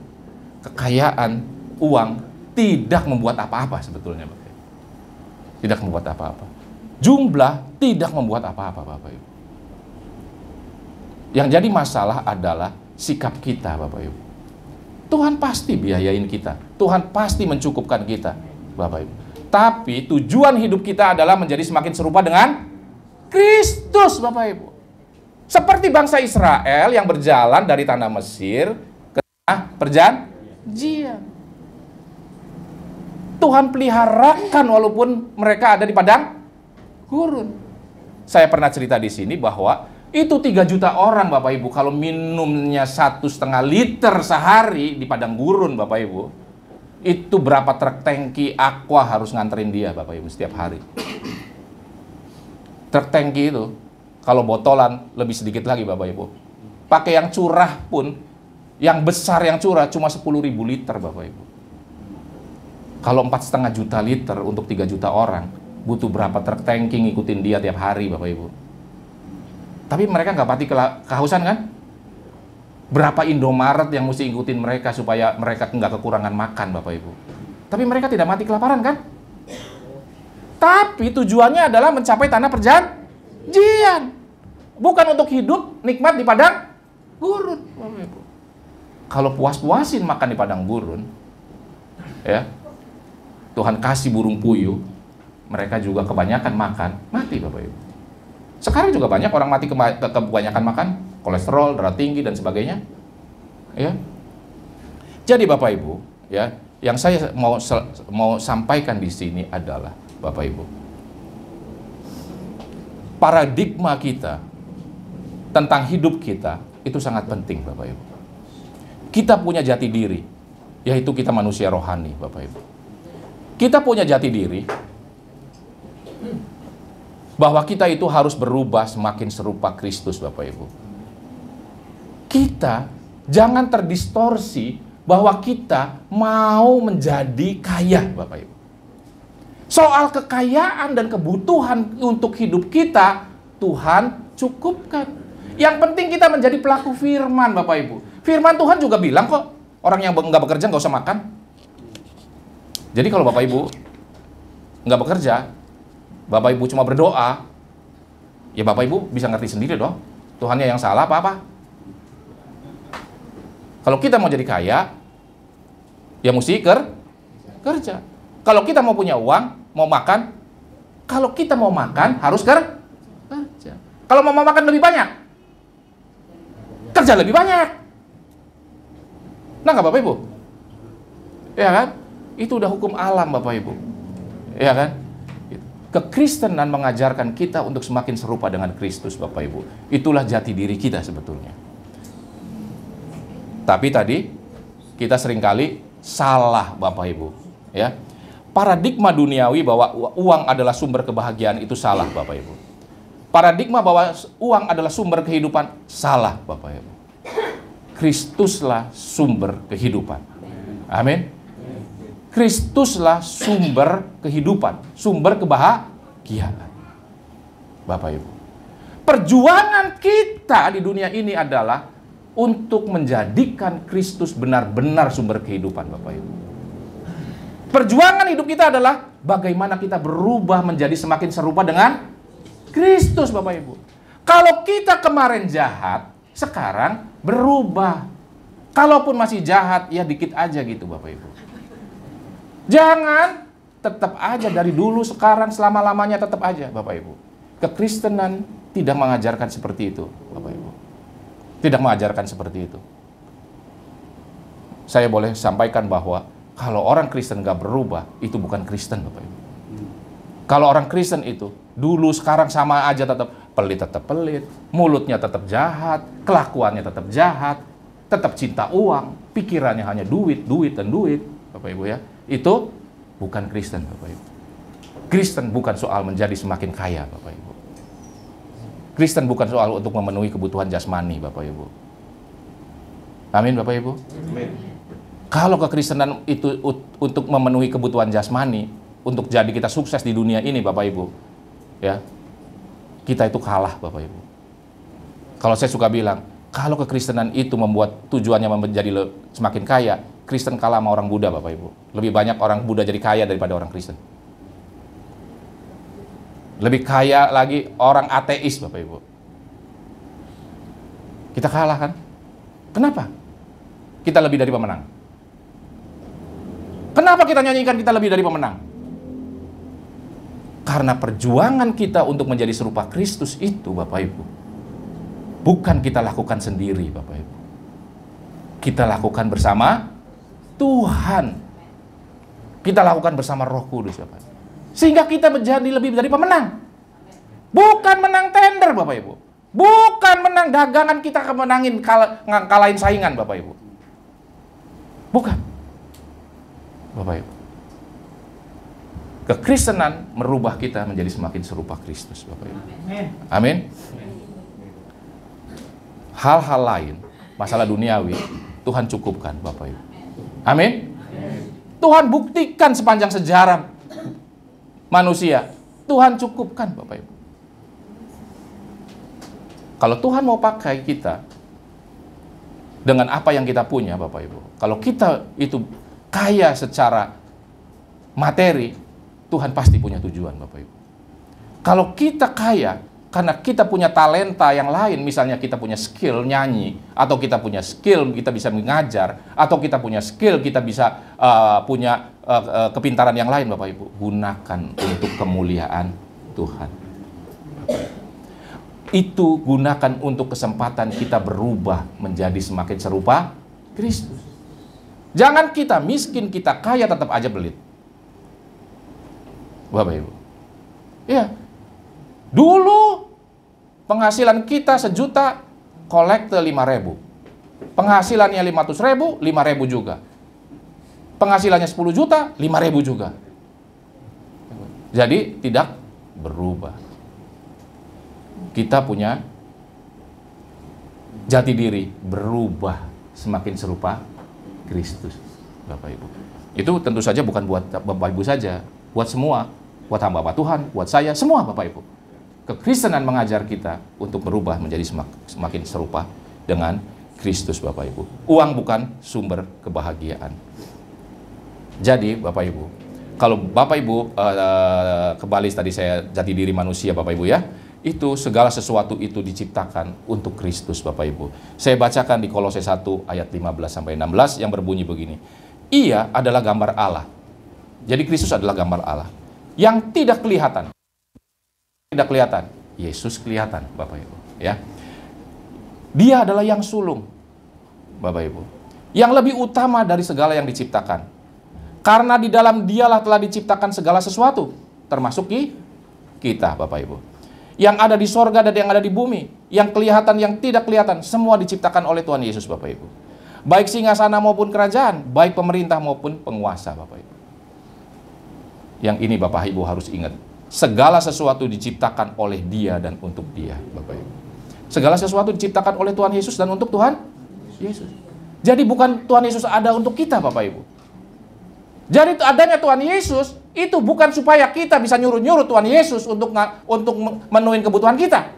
kekayaan, uang tidak membuat apa-apa sebetulnya Bapak Ibu. Tidak membuat apa-apa. Jumlah tidak membuat apa-apa Bapak Ibu. Yang jadi masalah adalah sikap kita Bapak Ibu. Tuhan pasti biayain kita. Tuhan pasti mencukupkan kita Bapak Ibu. Tapi tujuan hidup kita adalah menjadi semakin serupa dengan Kristus Bapak Ibu. Seperti bangsa Israel yang berjalan dari tanah Mesir ke tanah perjanjian. Tuhan peliharakan walaupun mereka ada di padang gurun. Saya pernah cerita di sini bahwa itu 3 juta orang Bapak Ibu, kalau minumnya 1,5 liter sehari di padang gurun Bapak Ibu, itu berapa truk tangki aqua harus nganterin dia Bapak Ibu setiap hari. Truk tangki itu, kalau botolan lebih sedikit lagi Bapak Ibu. Pakai yang curah pun, yang besar yang curah cuma 10.000 liter Bapak Ibu. Kalau 4,5 juta liter untuk 3 juta orang, butuh berapa truk tangki ngikutin dia tiap hari Bapak Ibu. Tapi mereka nggak mati kehausan kan? Berapa Indomaret yang mesti ikutin mereka supaya mereka nggak kekurangan makan Bapak Ibu. Tapi mereka tidak mati kelaparan kan? Tapi tujuannya adalah mencapai tanah perjanjian. Bukan untuk hidup nikmat di padang gurun Bapak Ibu. Kalau puas-puasin makan di padang gurun, ya, Tuhan kasih burung puyuh, mereka juga kebanyakan makan, mati Bapak Ibu. Sekarang juga banyak orang mati kebanyakan makan, kolesterol, darah tinggi dan sebagainya. Ya. Jadi Bapak Ibu, ya, yang saya mau sampaikan di sini adalah Bapak Ibu, paradigma kita tentang hidup kita itu sangat penting Bapak Ibu. Kita punya jati diri, yaitu kita manusia rohani Bapak Ibu. Kita punya jati diri bahwa kita itu harus berubah semakin serupa Kristus Bapak Ibu. Kita jangan terdistorsi bahwa kita mau menjadi kaya Bapak Ibu. Soal kekayaan dan kebutuhan untuk hidup kita, Tuhan cukupkan. Yang penting kita menjadi pelaku firman Bapak Ibu. Firman Tuhan juga bilang kok, orang yang nggak bekerja nggak usah makan. Jadi kalau Bapak Ibu nggak bekerja, Bapak Ibu cuma berdoa, ya Bapak Ibu bisa ngerti sendiri dong, Tuhannya yang salah apa-apa. Kalau kita mau jadi kaya, ya mesti kerja. Kalau kita mau punya uang, mau makan, kalau kita mau makan harus kerja. Kalau mau makan lebih banyak, kerja lebih banyak. Nah nggak Bapak Ibu? Ya kan? Itu udah hukum alam Bapak Ibu. Ya kan? Kekristenan mengajarkan kita untuk semakin serupa dengan Kristus Bapak Ibu. Itulah jati diri kita sebetulnya. Tapi tadi kita seringkali salah Bapak Ibu, ya. Paradigma duniawi bahwa uang adalah sumber kebahagiaan itu salah Bapak Ibu. Paradigma bahwa uang adalah sumber kehidupan salah Bapak Ibu. Kristuslah sumber kehidupan. Amin. Kristuslah sumber kehidupan, sumber kebahagiaan. Bapak Ibu. Perjuangan kita di dunia ini adalah untuk menjadikan Kristus benar-benar sumber kehidupan Bapak Ibu. Perjuangan hidup kita adalah bagaimana kita berubah menjadi semakin serupa dengan Kristus Bapak Ibu. Kalau kita kemarin jahat, sekarang berubah. Kalaupun masih jahat, ya dikit aja gitu Bapak Ibu. Jangan tetap aja dari dulu, sekarang, selama-lamanya tetap aja Bapak Ibu. Kekristenan tidak mengajarkan seperti itu Bapak Ibu. Tidak mengajarkan seperti itu. Saya boleh sampaikan bahwa kalau orang Kristen gak berubah, itu bukan Kristen Bapak Ibu. Kalau orang Kristen itu dulu sekarang sama aja, tetap pelit, mulutnya tetap jahat, kelakuannya tetap jahat, tetap cinta uang, pikirannya hanya duit, duit, dan duit Bapak Ibu ya. Itu bukan Kristen Bapak Ibu. Kristen bukan soal menjadi semakin kaya, Bapak Ibu. Kristen bukan soal untuk memenuhi kebutuhan jasmani, Bapak Ibu. Amin, Bapak Ibu. Amin. Kalau kekristenan itu untuk memenuhi kebutuhan jasmani, untuk jadi kita sukses di dunia ini, Bapak Ibu, ya, kita itu kalah, Bapak Ibu. Kalau saya suka bilang, kalau kekristenan itu membuat tujuannya menjadi semakin kaya, Kristen kalah sama orang Buddha, Bapak Ibu. Lebih banyak orang Buddha jadi kaya daripada orang Kristen. Lebih kaya lagi orang ateis, Bapak Ibu. Kita kalah kan? Kenapa? Kita lebih dari pemenang. Kenapa kita nyanyikan kita lebih dari pemenang? Karena perjuangan kita untuk menjadi serupa Kristus itu, Bapak Ibu, bukan kita lakukan sendiri, Bapak Ibu. Kita lakukan bersama Tuhan. Kita lakukan bersama Roh Kudus, Bapak. Sehingga kita menjadi lebih dari pemenang. Bukan menang tender, Bapak Ibu. Bukan menang dagangan kita kemenangin kalahin saingan, Bapak Ibu. Bukan. Bapak Ibu. Kekristenan merubah kita menjadi semakin serupa Kristus, Bapak Ibu. Amin. Hal-hal lain, masalah duniawi, Tuhan cukupkan, Bapak Ibu. Amin. Tuhan buktikan sepanjang sejarah manusia, Tuhan cukupkan, Bapak Ibu. Kalau Tuhan mau pakai kita dengan apa yang kita punya, Bapak Ibu, kalau kita itu kaya secara materi, Tuhan pasti punya tujuan, Bapak Ibu. Kalau kita kaya karena kita punya talenta yang lain, misalnya kita punya skill nyanyi, atau kita punya skill kita bisa mengajar, atau kita punya skill kita bisa punya kepintaran yang lain, Bapak Ibu, gunakan untuk kemuliaan Tuhan. Itu gunakan untuk kesempatan kita berubah menjadi semakin serupa Kristus. Jangan kita miskin, kita kaya tetap aja belit, Bapak Ibu. Iya. Dulu penghasilan kita 1 juta, kolekte 5.000. Penghasilannya 500.000, 5.000 juga. Penghasilannya 10 juta, 5.000 juga. Jadi tidak berubah. Kita punya jati diri berubah semakin serupa Kristus, Bapak Ibu. Itu tentu saja bukan buat Bapak Ibu saja, buat semua, buat hamba Tuhan, buat saya, semua, Bapak Ibu. Kekristenan mengajar kita untuk berubah menjadi semakin serupa dengan Kristus, Bapak Ibu. Uang bukan sumber kebahagiaan. Jadi, Bapak Ibu, kalau Bapak Ibu kembali tadi saya jati diri manusia, Bapak Ibu ya, itu segala sesuatu itu diciptakan untuk Kristus, Bapak Ibu. Saya bacakan di Kolose 1 ayat 15-16 yang berbunyi begini. Ia adalah gambar Allah. Jadi Kristus adalah gambar Allah yang tidak kelihatan. Tidak kelihatan. Yesus kelihatan, Bapak Ibu, ya. Dia adalah yang sulung, Bapak Ibu, yang lebih utama dari segala yang diciptakan. Karena di dalam Dialah telah diciptakan segala sesuatu, termasuk kita, Bapak Ibu. Yang ada di sorga dan yang ada di bumi, yang kelihatan, yang tidak kelihatan, semua diciptakan oleh Tuhan Yesus, Bapak Ibu. Baik singgasana maupun kerajaan, baik pemerintah maupun penguasa, Bapak Ibu. Yang ini Bapak Ibu harus ingat, segala sesuatu diciptakan oleh Dia dan untuk Dia, Bapak Ibu. Segala sesuatu diciptakan oleh Tuhan Yesus dan untuk Tuhan Yesus. Jadi bukan Tuhan Yesus ada untuk kita, Bapak Ibu. Jadi adanya Tuhan Yesus itu bukan supaya kita bisa nyuruh-nyuruh Tuhan Yesus untuk menuhin kebutuhan kita.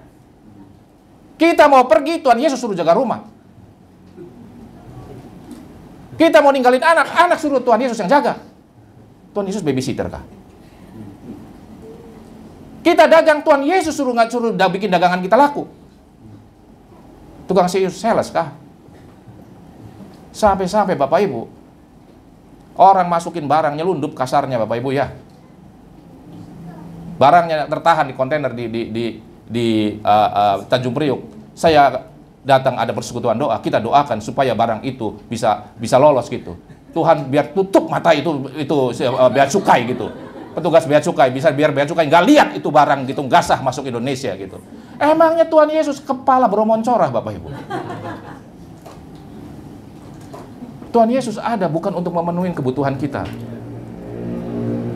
Kita mau pergi, Tuhan Yesus suruh jaga rumah. Kita mau ninggalin anak, anak suruh Tuhan Yesus yang jaga. Tuhan Yesus babysitter kah? Kita dagang, Tuhan Yesus suruh bikin dagangan kita laku. Tukang sales kah? Sampai-sampai Bapak Ibu, orang masukin barang nyelundup kasarnya, Bapak Ibu ya. Barangnya tertahan di kontainer di Tanjung Priuk. Saya datang, ada persekutuan doa, kita doakan supaya barang itu bisa lolos gitu. Tuhan biar tutup mata itu bea cukai gitu. Petugas bea cukai biar bea cukai nggak lihat itu barang gitu, nggak sah masuk Indonesia gitu. Emangnya Tuhan Yesus kepala bromoncorah, Bapak Ibu? Tuhan Yesus ada bukan untuk memenuhi kebutuhan kita.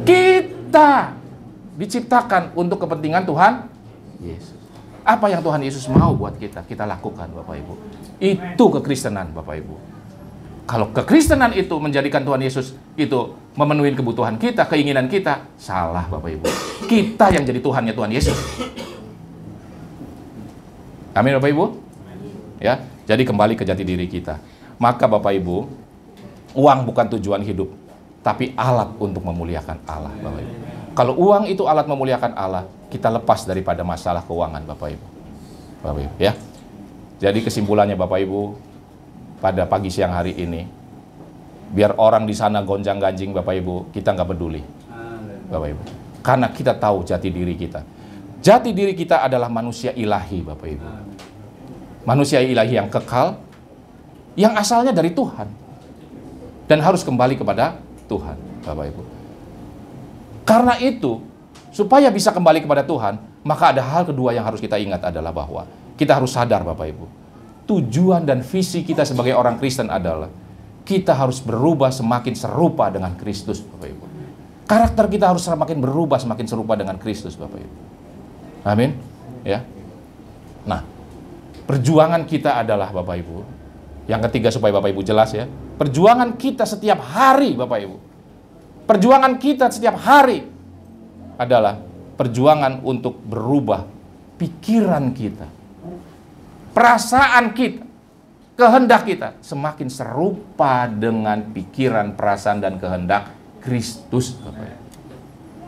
Kita diciptakan untuk kepentingan Tuhan Yesus. Apa yang Tuhan Yesus mau buat kita, kita lakukan Bapak Ibu. Itu kekristenan Bapak Ibu. Kalau kekristenan itu menjadikan Tuhan Yesus itu memenuhi kebutuhan kita, keinginan kita, salah Bapak Ibu. Kita yang jadi Tuhannya Tuhan Yesus. Amin Bapak Ibu. Ya, jadi kembali ke jati diri kita. Maka Bapak Ibu, uang bukan tujuan hidup, tapi alat untuk memuliakan Allah Bapak Ibu. Kalau uang itu alat memuliakan Allah, kita lepas daripada masalah keuangan Bapak Ibu. Bapak Ibu, ya. Jadi kesimpulannya Bapak Ibu, pada pagi siang hari ini, biar orang di sana gonjang-ganjing Bapak Ibu, kita nggak peduli Bapak Ibu. Karena kita tahu jati diri kita. Jati diri kita adalah manusia ilahi Bapak Ibu. Manusia ilahi yang kekal, yang asalnya dari Tuhan. Dan harus kembali kepada Tuhan Bapak Ibu. Karena itu, supaya bisa kembali kepada Tuhan, maka ada hal kedua yang harus kita ingat adalah bahwa kita harus sadar Bapak Ibu. Tujuan dan visi kita sebagai orang Kristen adalah kita harus berubah semakin serupa dengan Kristus Bapak Ibu. Karakter kita harus semakin berubah semakin serupa dengan Kristus Bapak Ibu. Amin. Ya. Nah, perjuangan kita adalah Bapak Ibu. Yang ketiga supaya Bapak Ibu jelas ya. Perjuangan kita setiap hari Bapak Ibu. Perjuangan kita setiap hari adalah perjuangan untuk berubah pikiran kita, perasaan kita, kehendak kita semakin serupa dengan pikiran, perasaan, dan kehendak Kristus.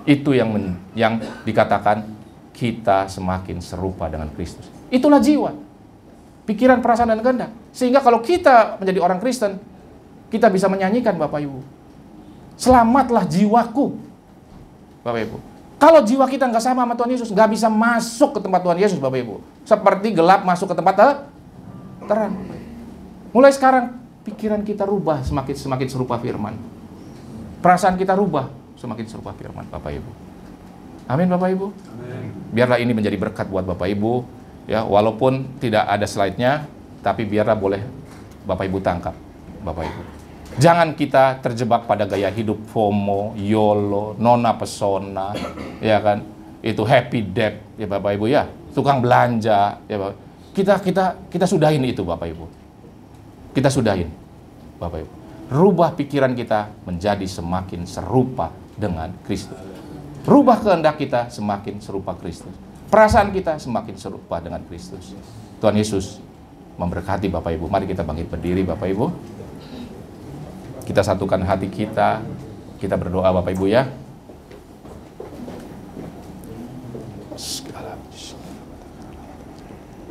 Itu yang dikatakan kita semakin serupa dengan Kristus. Itulah jiwa, pikiran, perasaan, dan kehendak. Sehingga kalau kita menjadi orang Kristen, kita bisa menyanyikan Bapak Ibu, selamatlah jiwaku Bapak Ibu. Kalau jiwa kita nggak sama Tuhan Yesus, nggak bisa masuk ke tempat Tuhan Yesus Bapak Ibu. Seperti gelap masuk ke tempat terang. Mulai sekarang pikiran kita rubah semakin serupa firman. Perasaan kita rubah semakin serupa firman Bapak Ibu. Amin Bapak Ibu. Amin. Biarlah ini menjadi berkat buat Bapak Ibu. Ya, walaupun tidak ada slide-nya, tapi biarlah boleh Bapak Ibu tangkap Bapak Ibu. Jangan kita terjebak pada gaya hidup FOMO, YOLO, nona pesona, ya kan? Itu happy debt, ya Bapak Ibu ya. Tukang belanja, ya Bapak. Kita sudahin itu Bapak Ibu. Kita sudahin Bapak Ibu. Rubah pikiran kita menjadi semakin serupa dengan Kristus. Rubah kehendak kita semakin serupa Kristus. Perasaan kita semakin serupa dengan Kristus. Tuhan Yesus memberkati Bapak Ibu. Mari kita bangkit berdiri Bapak Ibu. Kita satukan hati kita. Kita berdoa Bapak Ibu ya.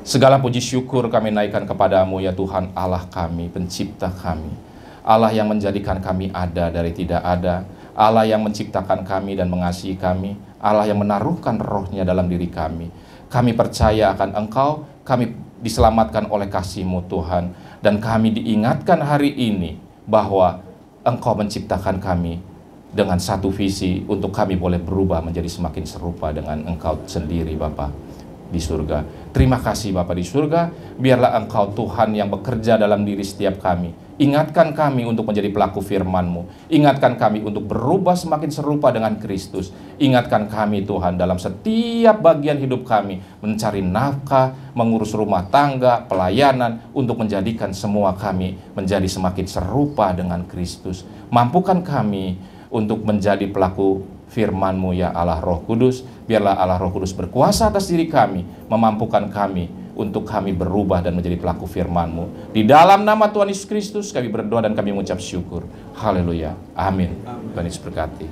Segala puji syukur kami naikkan kepadamu ya Tuhan Allah kami, pencipta kami. Allah yang menjadikan kami ada dari tidak ada. Allah yang menciptakan kami dan mengasihi kami. Allah yang menaruhkan rohnya dalam diri kami. Kami percaya akan Engkau. Kami diselamatkan oleh kasih-Mu Tuhan. Dan kami diingatkan hari ini bahwa Engkau menciptakan kami dengan satu visi untuk kami boleh berubah menjadi semakin serupa dengan Engkau sendiri Bapa di surga. Terima kasih Bapa di surga. Biarlah Engkau Tuhan yang bekerja dalam diri setiap kami. Ingatkan kami untuk menjadi pelaku firman-Mu. Ingatkan kami untuk berubah semakin serupa dengan Kristus. Ingatkan kami Tuhan dalam setiap bagian hidup kami. Mencari nafkah, mengurus rumah tangga, pelayanan. Untuk menjadikan semua kami menjadi semakin serupa dengan Kristus. Mampukan kami untuk menjadi pelaku firman-Mu ya Allah Roh Kudus. Biarlah Allah Roh Kudus berkuasa atas diri kami. Memampukan kami untuk kami berubah dan menjadi pelaku firman-Mu. Di dalam nama Tuhan Yesus Kristus kami berdoa dan kami mengucap syukur. Haleluya. Amin. Tuhan Yesus berkati.